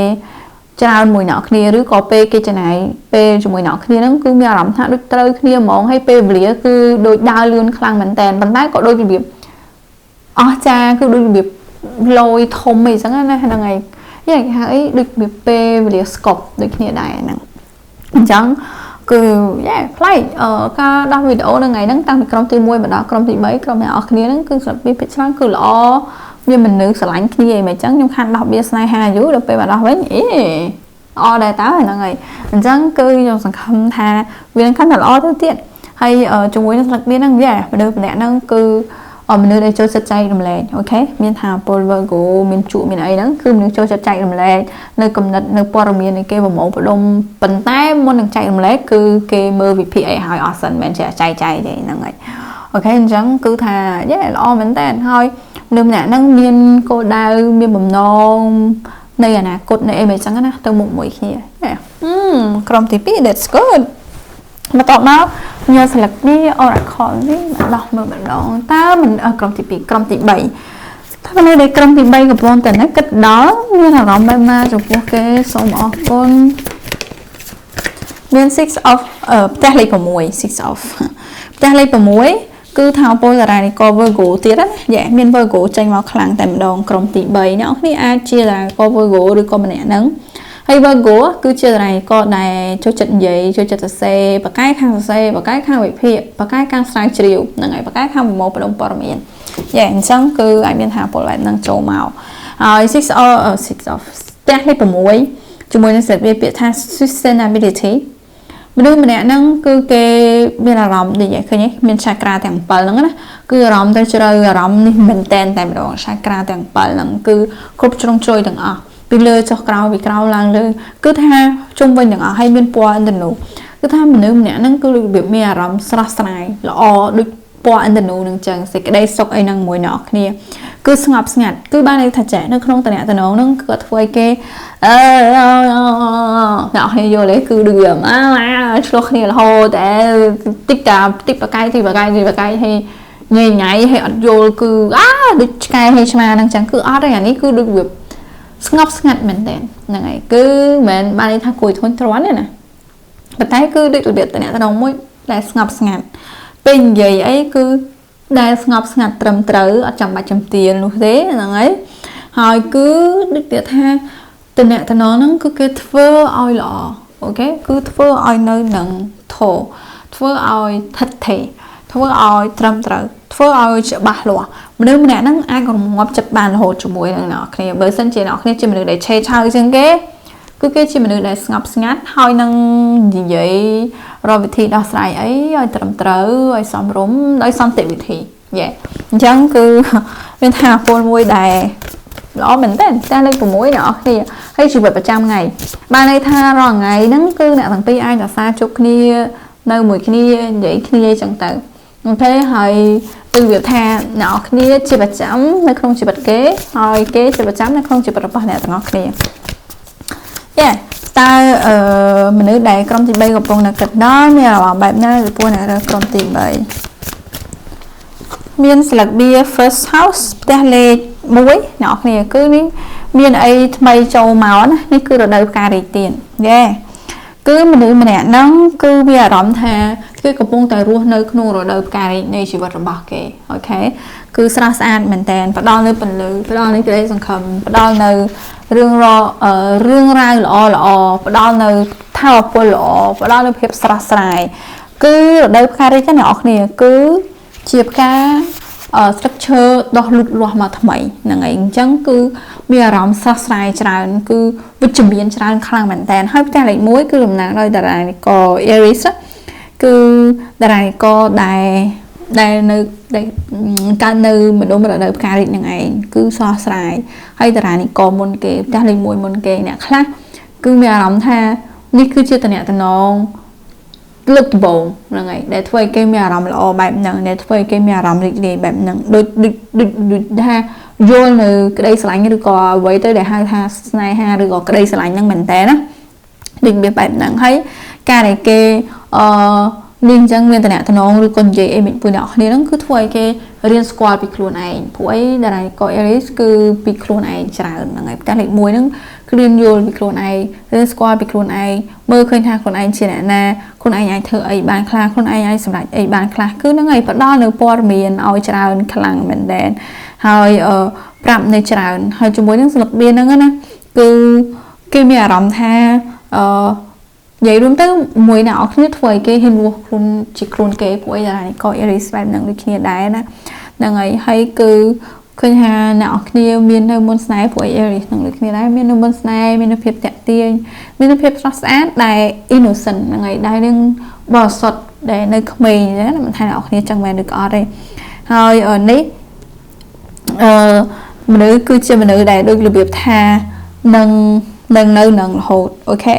S1: ច្រើនមួយអ្នកគ្នាឬក៏ពេលគេចំណាយពេលជាមួយអ្នកគ្នាហ្នឹងគឺមានអារម្មណ៍ថាដូចត្រូវគ្នាហ្មងហើយពេលវេលាគឺដូចដើរលឿនខ្លាំងមែនតើប៉ុន្តែក៏ដូចរបៀបអស្ចារ្យគឺដូចរបៀបលយធំអីចឹងណាហ្នឹងហើយយ៉ាងគេហៅអីដូចរបៀបពេលវេលាស្កប់ដូចគ្នាដែរហ្នឹងអញ្ចឹងគឺប្លែកការដោះវីដេអូនៅថ្ងៃហ្នឹងតាំងពីក្រុមទី1មកដល់ក្រុមទី3ក្រុមអ្នកអស់គ្នាហ្នឹងគឺសម្រាប់ពីភាគច្រើនគឺល្អមានមនុស្សស្រឡាញ់គ្នាអីមិនអញ្ចឹងខ្ញុំខានដោះបៀស្នេហាយូរដល់ពេលមកដោះវិញល្អដែរតើហ្នឹងហើយអញ្ចឹងគឺខ្ញុំសង្ឃឹមថាវានឹងកាន់តែល្អទៅទៀតហើយជាមួយនឹងស្លឹកបៀហ្នឹងមនុស្សម្នាក់ហ្នឹងគឺមនុស្សដែលចូលចិត្តចែករំលែកអូខេមានថាពល Virgo មានជក់មានអីហ្នឹងគឺមនុស្សចូលចិត្តចែករំលែកនៅគំនិតនៅព័ត៌មាននៃគេប្រមូលផ្ដុំប៉ុន្តែមុននឹងចែករំលែកគឺគេមើលវិភាគអីឲ្យអស់សិនមិនមែនជាចែកទេហ្នឹងហើយអូខេអញ្ចឹងគឺថាល្អមែនតើហើយមនុស្សម្នាក់ហ្នឹងមានគោលដៅមានបំណងនៅអនាគតនៅអីមិនអញ្ចឹងណាទៅមុខមួយគ្នាក្រុមទី2 that's good បន្តមកញ៉ាំស្លឹកនេះ Oracle នេះដោះមើលម្ដងតើមិនក្រុមទី2ក្រុមទី3 hôm nay để cầm thì bay gặp bọn tình cách đó như là rộng bay ma chụp ok xong ở con miền six of ta lấy vào muối six of ta lấy vào muối cứ thao bôi là này có vơi gỗ tiết á dạ miền vơi gỗ tranh vào khăn tầm đòn cầm tỷ bay nó đi ai chia là có vơi gỗ được con mình nắng hay vơi gỗ cứ chia này con này cho trận giấy cho trận xe và cái khang xe và cái khang bị phê và cái khang sai chiều là ngày và cái khang một đồng bờ miền dạ chẳng cứ ai miền thao bôi lại năng trâu màu six of ta lấy vào muối chúng mình sẽ về biệt thang sustainability mình năng cứ cái bên là rộng thì vậy khơi nhé mình chakra tàng bờ lắm á cứ rộng tới chơi rộng mình tên tại đó chakra tàng bờ lắm cứ khúc trong chơi đừng ở bây giờ cho cao bị cao lang lên cứ tha chung với đừng ở hay bên qua anh đủ cứ tha mình năng cứ được biểu mình rộng sát này là được qua anh đủ đừng chẳng sẽ cái đây sọc ai năng mùi nọ kia cứ ngập ngặt cứ ba này thật trẻ nó không tận tận nó cứ thôi cái nọ hay vô lấy cứ được cho khi là hồ để tích vào cái thì vào cái hay nhảy hay ăn vô cứ được cái hay mà đang chẳng cứ ở đây này cứ được việc ngập ngặt mình đèn này cứ mình ba này thằng cùi thôn trốn này nè và thấy cứ được biệt tận tận nó mới là ngập ngặt bên gì ấy cứ đây ngọc ngặt trầm trớ ở trong 300 tiền luôn thế là ấy hỏi cứ được tiệt ha tình nè nó cứ cái thơ oi lọ ok cứ thơ oi nơi nặng thổ thơ oi thật thể thơ oi trầm trớ thơ oi chợ bạc lọ nếu mà nè nó ai còn ngọc chụp bàn hồ chụp mũi nọ kia bởi sân chị nọ kia chỉ mình được để che chơi trên cái cứ cái chỉ mình được để ngọc ngắt hỏi năng gì vậy rồi vị thi đo sai ấy rồi trầm trớ rồi xóm rúm rồi xóm tị vị thi dạ chẳng cứ bên thà phôn môi đài đó mình tên ta lên của mũi nhỏ thì hay chỉ vật 100 ngày ba này tha rồi ngày nắng cứ nè thằng pi ai là xa chục kia nơi 10 kia vậy kia chẳng tự thế hồi từ việc tha nhỏ kia chỉ vật chấm nó không chỉ vật kế hồi kế chỉ vật chấm nó không chỉ vật bao nè thằng kia yeah ta mình nữ đại công ty bay gặp bọn là kịch đó như là bạn này thì bọn này là công ty bay miền là bia first house ta lê muối nhỏ này cứ ní miền ấy mây châu máu này cứ được đầu cà rì tiền yeah cứ mình nữ mình nắng cứ bây giờ đóng thà cứ cặp bông tài ruột nơi khung rồi đầu cà rì này chỉ vật là bạc kệ ok cứ sạch sẽ mình tèn và đo nơi bình lư và đo nơi cái đây sản phẩm và đo nơi rương ra lọ và đo nơi thao po lọ và đo nơi phép sạch sẽ cứ đầu cà rì cái nhỏ này cứ chia ca structure đo lụt lọt mà thầm ấy là ngày chẳng cứ bây giờ rộng sát sai tràn cứ vứt chìm biến tràn khang mạnh tàn hơi ta lại muối cứ làm nào rồi đợt này có Aries á cứ đợt này có đài nơi đây ca nơi mình đúng là đợt ca định ngày cứ so sai hay đợt này có môn kề ta lại muối môn kề nè khác cứ bây giờ rộng tha ní cứ chưa tận nhẹ tận non lực bổ là ngày để thuê cái mía rằm là bài nặng để thuê cái mía rằm thì bài nặng được ha vô là cái đây sánh được có với tới để hai này ha được có cái đây sánh nhưng mình té đó định biệt bài nặng thấy ca này kê liên chân nguyên tận nè nó được còn gì em mình vừa nhỏ nên nó cứ thuê cái riêng squad bị luôn này phụ ấy đợt này có Aries cứ bị luôn này trả là ngày ta lại muối nó cứ liên vô bị luôn này riêng squad bị luôn này mơ khơi tha con anh chỉ là na con anh ai thợ ấy bàn khla con anh sầm lại ấy bàn khla cứ nó ngày bắt đo nữa po miền ao trả khăn lằng mình đènហើយប្រាប់នៅច្រើនហើយជាមួយនឹងស្លឹកបៀនហ្នឹងណាគឺគេមានអារម្មណ៍ថានិយាយរួមទៅមួយណាអត់គ្នាធ្វើឲ្យគេហ៊ានរស់ខ្លួនជាខ្លួនគេពួកអីដែរក៏ Aries បែបហ្នឹងដូចគ្នាដែរណាហ្នឹងហើយហើយគឺឃើញថាអ្នកនរគ្នាមាននៅមុនស្នេហ៍ពួក Aries ហ្នឹងដូចគ្នាដែរមាននៅមុនស្នេហ៍មានភាពតាក់ទាញមានភាពស្រស់ស្អាតដែល innocent ហ្នឹងហើយដែរនឹងបរិសុទ្ធដែលនៅក្មេងណាមិនថាអ្នកនរគ្នាចឹងមែនឬក៏អត់ទេហើយនេះមនុស្សគឺជាមនុស្សដែលដូចរបៀបថានឹងនៅនឹងរហូតអូខេ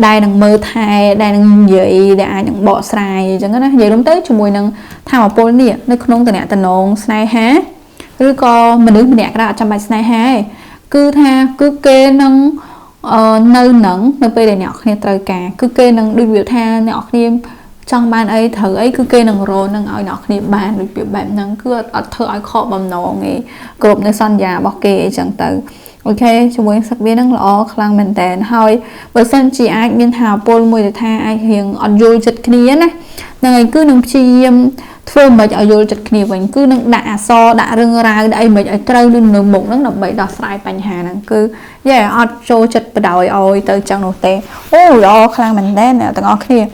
S1: ដែលនឹងមើលថែដែលនឹងនិយាយដែលអាចនឹងបកស្រាយអញ្ចឹងណានិយាយរួមទៅជាមួយនឹងថាមពលនេះនៅក្នុងតំណែងស្នេហាឬក៏មនុស្សម្នាក់ក៏អត់ចាំបាច់ស្នេហាទេគឺថាគឺគេនឹងនៅពេលដែលអ្នកគ្នាត្រូវការគឺគេនឹងដូចវាថាអ្នកគ្នា trong ban ấy thử ấy cứ kê nằng rô nằng ao nọc nè bàn được biểu bạn nằng cứ ở thử ở kho bầm nọ nghe gồm nơi son già bọc kê chẳng tự ok chúng mình sắc biến nằng lọ khlang mình tèn hơi bởi sân chỉ ai miên hào pol mùi để tha ai hiền ở vô chật kia này nằng cứ nằng chi thưa mà ở vô chật kia vẫn cứ nằng đạ so đạ rừng ra đây mà ở trâu lên nửa bụng nằng đập bậy đọt sai bành hà nằng cứ yeah ở vô chật bờ đồi ôi từ trong nổ tè ô đó khlang mình tèn nè từng ở kia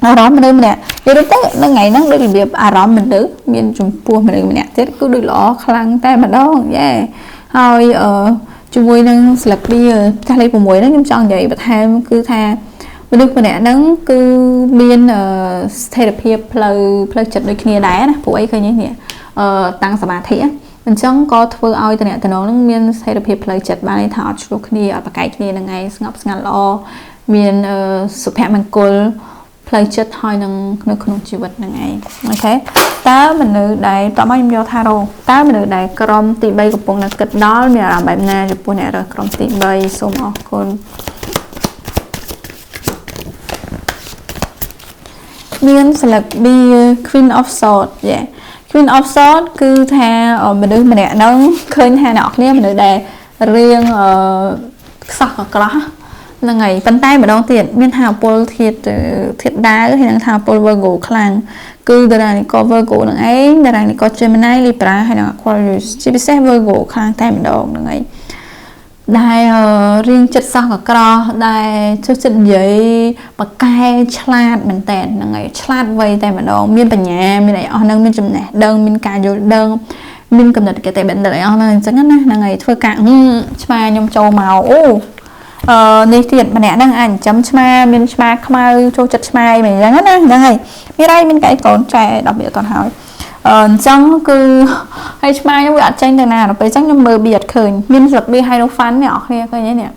S1: đó mình đưa nè đi đến tới nó ngày nó được việc mình nữ miền Trung Quốc mình nè thế cứ được lọ khăn tay mà đó yeah thôi chung vui năng sạch đi ta lấy một mũi nó nhưng chọn vậy bật ham cứ tha mình được mình nè nó cứ miền therapy play chật đôi kia đá nè phụ ấy khơi như nè tăng sả thị á mình chẳng có thưa ao từ nè từ nó miền therapy play chật ba này thọ chụp kia ở cái kia là ngày ngọc ngàn lo miền super man cool play chất thôi nâng không chịu vật nâng ấy ok ta mình nữ đại tao mới vô tha đâu ta mình nữ đại crom tị bay của bọn là kịch đó mình làm bài na rồi bọn này rồi crom tị bay xong ở con miếng salad đi Queen of Swords yeah Queen of Swords cứ tha ở mình nữ mình nè nó khơi tha nọ kia mình nữ đại riêng sọc ở đó là ngày bàn tay mà đong tiền miền Hào Pol thiệt đá thì đang Hào Pol Virgo khang cứ từ này có Virgo là ấy từ này có Gemini Libra hay là Aquarius chỉ biết xét Virgo khang tay mình đong là ngày đài riêng chất sao cả cro đài cho chân giấy bạc cay chlat mình tèn là ngày chlat vây tay mình đong miền bản nhà miền này ở nâng miền chấm này đơn miền cà vô đơn miền cầm đặt cái tay bên này ở nâng chẳng hạn là ngày thôi cả chma nhom châu màu này tiền mà nè đang ảnh chấm chma miền chma khmai châu chật chmai mình đang á này mi đây mình cái con trai đặc biệt toàn hỏi trong cứ hay chma giống vậy tranh này nào nó phải chắc trong mờ biệt khởi miền giật bi hay đâu phán nhỏ kia coi như nè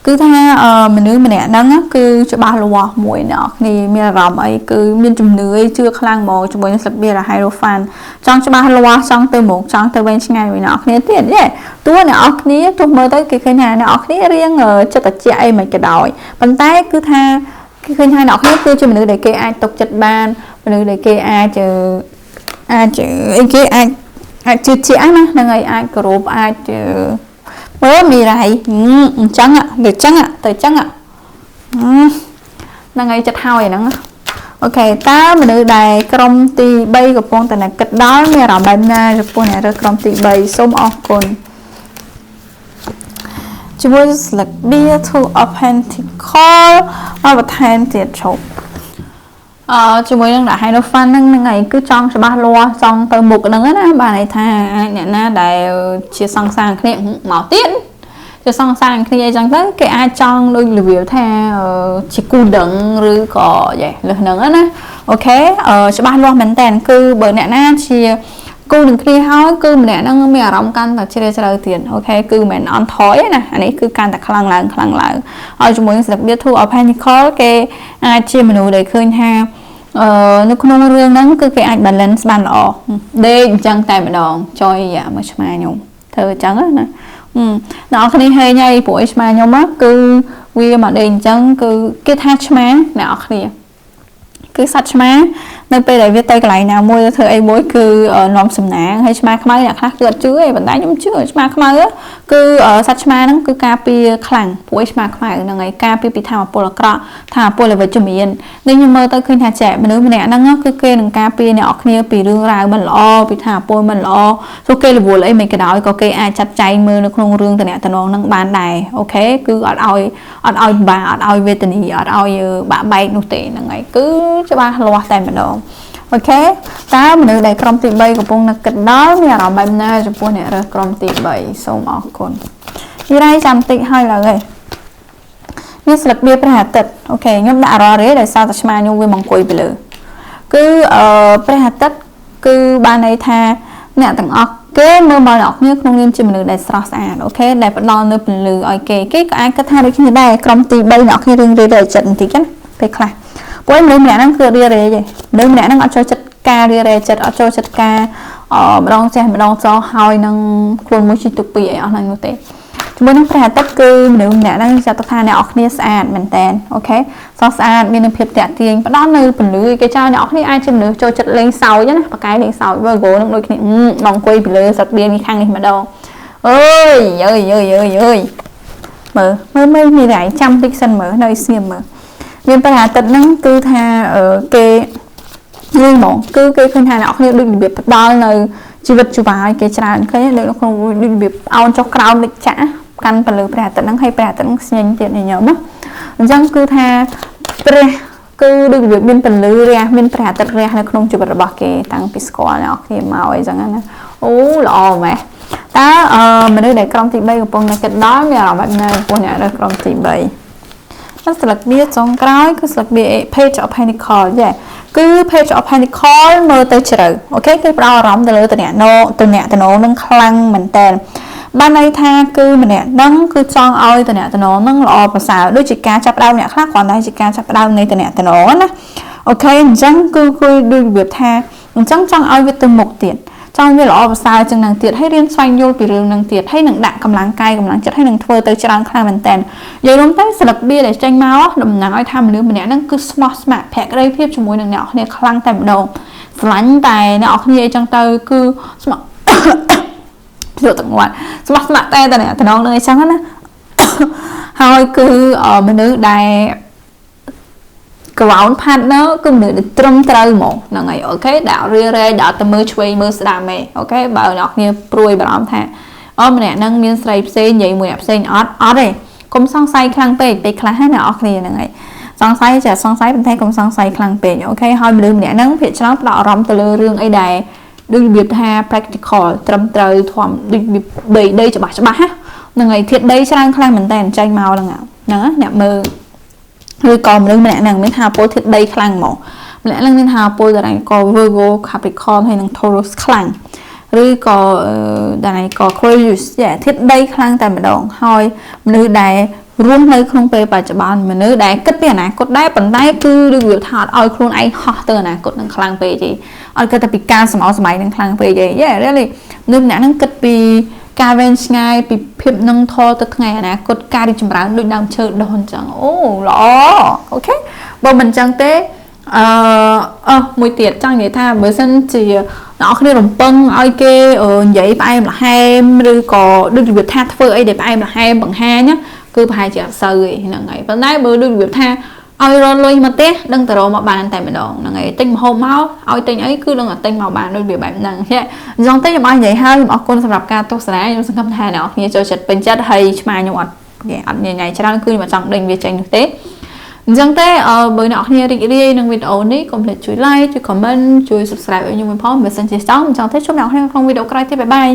S1: cứ tha mình nữ mình nè đang cứ cho ba lúa muối nọ thì miền rầm ấy cứ miền trùm nữ chưa khang mồ cho bốn giật bi là hay đâu phán trong cho ba lúa trong từ một trong từ bên ngày mình nọ kia tiền đấy tôi nọ kia tôi mơ tới cái nhà nọ kia riêng cho tất chạy mà cái đòi bàn tay cứ tha cái khơi hai nọ kia cứ cho mình nữ để kê ai tục chật ban mình nữ để kê ai chờ cái ai chưa trẻ mà là ngày ai group ai chờ bố mì này trắng ạ được trắng ạ tới trắng ạ là ngày chật hao vậy nè ok ta mình được đài công ty bay của con tại này kịch đó nghe làm bài na rồi con này rồi công ty bay số một con chỉ muốn là bia thu of pentacle và thành tiệt chụp chỉ muốn đang đại hai đôi fan đang ngày cứ trong cho ba loa xong từ một cái đó bà này tha nè na đại chia song sang cái màu tiết cho song sang khi chẳng tới cái ai trong đôi review tha chỉ cu đựng rồi có vậy là nữa á ok cho ba loa mình tèn cứ bởi nè na chia cô đừng khi hỏi cứ mình nó mẹ rong căn là chơi chơi tiền ok cứ mình on thói nè anh ấy cứ can ta khăng lại ở chúng mình sẽ biết thu ở panical cái chia mình để khơi ha nó không riêng nó cứ cái ảnh balance bàn lọ đây chẳng tay mà đòn chơi dạ mà mà nhung thơ trắng á nè nó khi hay nhây buổi mà nhung á cứ quy mà đền chẳng cứ cái touch má nọ kia cứ sạch má nơi bây giờ viết tay cái này nào mua thợ ấy bối cứ nóm sầm nã hay má khmai là khác gật chứ ấy vận tải nhóm chứ má khmai á cứ sạch má nó cứ capi khẳng buổi má khmai là ngày capi bị thảo pol cọ thảo pol là về chùm yên nên như mơ tới khi nhà trẻ mà nếu mình nè nó cứ kê đằng capi này ở kia bị đường ra mình lo bị thảo pol mình lo số kê là buồn lấy mình cái đó có kê ai chặt cháy mưa nó không rương từ nè từ nó nâng bàn đài ok cứ ở oi bà ở oi về tình ý ở oi bà bay nụ tệ là ngày cứ cho ba loa tay mình đâu ok ta mình ở đây công ty bay của bọn nó kịch đó nhà làm bài na cho bọn này rồi công ty bay xong ở con như đây chăm tị hai là người như sạch bia phải hạt tật ok nhóm đã rõ đấy tại sao ta mà nhung với mong quay bị lừa cứ phải hạt tật cứ ban này tha nè tầng ọc cái mơ mơ đọc như không nên chỉ mình được để stress ok để bắt đầu nữa mình lừa ok cái ai có tha được như đây công ty bay nọ khi đừng để trận thì cái phải khai bố em mẹ nó cứ đi rồi vậy nếu mẹ nó cho chất ca đi rồi chất cho chất ca ở đông xe mà đông cho hai năng luôn mới chỉ tục bị ở này như thế ជាមួយនឹងព្រះអាទិត្យគឺមនុស្សអ្នកហ្នឹងចាត់ថាអ្នកអរគ្នាស្អាតមែនតើអូខេសស្អាតមាននឹងភាពតាក់ទាញផ្ដល់នៅពន្លឺគេចោលអ្នកអរគ្នាអាចជាមនុស្សចូលចិត្តលេងសើចណាប៉ាកែលេងសើច Virgo នឹងដូចគ្នាមកអង្គុយពីលើសត្វបៀននេះខាងនេះម្ដងអើយមើលមានតែចាំតិចសិនមើលនៅស្ងៀមមើលមានព្រះអាទិត្យហ្នឹងគឺថាគេនិយាយហ្មងគឺគេឃើញថាអ្នកគ្នាដូចរបៀបផ្ដល់នៅជីវិតជីវ៉ាឲ្យគេច្រើនឃើញលើក្នុងដូចរបៀបអោនចុះក្រោមលិចចាក់កាន់ទៅលើព្រះអាទិត្យហ្នឹងហើយព្រះអាទិត្យហ្នឹងស្ញែងទៀតញញឹមណាអញ្ចឹងគឺថាព្រះគឺដូចរបៀបមានពន្លឺរះមានព្រះអាទិត្យរះនៅក្នុងជីវិតរបស់គេតាំងពីស្គាល់អ្នកគ្នាមកអីចឹងណាអូល្អម៉េះតើមនុស្សដែលក្រុមទី3កំពុងតែគិតដល់មានអារម្មណ៍បែបណាពួកអ្នកនៅក្រុមទី3ស្លឹកបៀចុងក្រោយគឺស្លឹកបៀ Page of Pentacles គឺ Page of Pentacles មើលទៅជ្រៅអូខេគេផ្ដោតអារម្មណ៍ទៅលើតំណែងនឹងខ្លាំងមែនតើបានន័យថាគឺម្នាក់ហ្នឹងគឺចង់ឲ្យតំណែងហ្នឹងល្អប្រសើរដូចជាការចាប់ផ្ដើមអ្នកខ្លះគ្រាន់តែជាការចាប់ផ្ដើមនៃតំណែងណាអូខេអញ្ចឹងគឺដូចរបៀបថាអញ្ចឹងចង់ឲ្យវាទៅមុខទៀតចង់វាល្អប្រសើរជាងនឹងទៀតហើយរៀនស្វែងយល់ពីរឿងនឹងទៀតហើយនឹងដាក់កម្លាំងកាយកម្លាំងចិត្តហើយនឹងធ្វើទៅច្រើនខ្លាំងមែនតើនិយាយរួមទៅស្លឹកបៀដែលចេញមកតំណាងឲ្យថាមនុស្សម្នាក់ហ្នឹងគឺស្មោះស្ម័គ្រភក្ដីភាពជាមួយនឹងអ្នកគ្នាខ្លាំងតែម្ដងស្រឡាញ់តែអ្នកគ្នាអីចឹងទៅគឺស្មោះយកទាំងវត្តស្មោះស្ម័គ្រតែអ្នកតំណងនឹងអីចឹងណាហើយគឺមនុស្សដែលground partner គឺមនុស្សដែលត្រឹមត្រូវហ្មងហ្នឹងហើយអូខេដាក់រារែកដាក់ទៅមើលឆ្វេងមើលស្ដាំឯងអូខេបើអ្នកគ្នាព្រួយបារម្ភថាម្នាក់ហ្នឹងមានស្រីផ្សេងនិយាយមួយអ្នកផ្សេងអត់ទេកុំសង្ស័យខ្លាំងពេកខ្លះណាអ្នកគ្នាហ្នឹងហើយសង្ស័យចាសង្ស័យប៉ុន្តែកុំសង្ស័យខ្លាំងពេកអូខេហើយមនុស្សម្នាក់ហ្នឹងភាគច្រើនផ្ដោតអារម្មណ៍ទៅលើរឿងអីដែរដូចរបៀបថា practical ត្រឹមត្រូវធំដូចដីច្បាស់ហ្នឹងហើយធាតុដីច្រើនខ្លាំងមែនតើចេញមកហ្នឹងអ្នកមើលឬក៏មនុស្សម្នាក់ហ្នឹងមានថាពលធាតុដីខ្លាំងហ្មងម្នាក់ហ្នឹងមានថាពលតារាងក៏ Virgo Capricorn ហើយនិង Taurus ខ្លាំងឬក៏ដែលក៏ Aquarius ធាតុដីខ្លាំងតែម្ដងហើយមនុស្សដែលរស់នៅក្នុងពេលបច្ចុប្បន្នមនុស្សដែលគិតពីអនាគតដែរប៉ុន្តែគឺដូចវាថាអត់ឲ្យខ្លួនឯងហោះទៅអនាគតនឹងខ្លាំងពេកទេអត់គិតតែពីការសម័យនឹងខ្លាំងពេកទេreally មនុស្សម្នាក់ហ្នឹងគិតពីការវែងឆ្ងាយពីភាពនឹងថតទៅថ្ងៃអនាគតការរីកចម្រើនដូចដើមឈើដុះអញ្ចឹងអូល្អអូខេបើមិនអញ្ចឹងទេមួយទៀតចង់និយាយថាបើសិនជាអ្នកគ្នារំពឹងឲ្យគេនិយាយផ្អែមល្ហែមឬក៏ដូចរបៀបថាធ្វើអីដែលផ្អែមល្ហែមបង្ហាញណាគឺប្រហែលជាអត់សូវទេហ្នឹងហើយប៉ុន្តែបើដូចរបៀបថាឲ្យរលុយមកទេដឹងទៅរកមកបានតែម្ដងហ្នឹងហើយទិញម្ហូបមកឲ្យទិញអីគឺដឹងតែទិញមកបានដូចវាបែបហ្នឹងហ៎អញ្ចឹងទេខ្ញុំអរនិយាយហើយខ្ញុំអរគុណសម្រាប់ការទស្សនាខ្ញុំសង្ឃឹមថាអ្នកនរគ្នាចូលចិត្តពេញចិត្តហើយឆ្មាខ្ញុំអត់ញញ៉ៃច្រើនគឺខ្ញុំអត់ចង់ដេញវាចេញនោះទេអញ្ចឹងទេបើអ្នកនរគ្នារីករាយនឹងវីដេអូនេះកុំភ្លេចជួយ like ជួយ comment ជួយ subscribe ឲ្យខ្ញុំផងបើសិនជាចង់អញ្ចឹងទេជួបអ្នកនរគ្នាក្នុងវីដេអូក្រោយទៀតបាយបាយ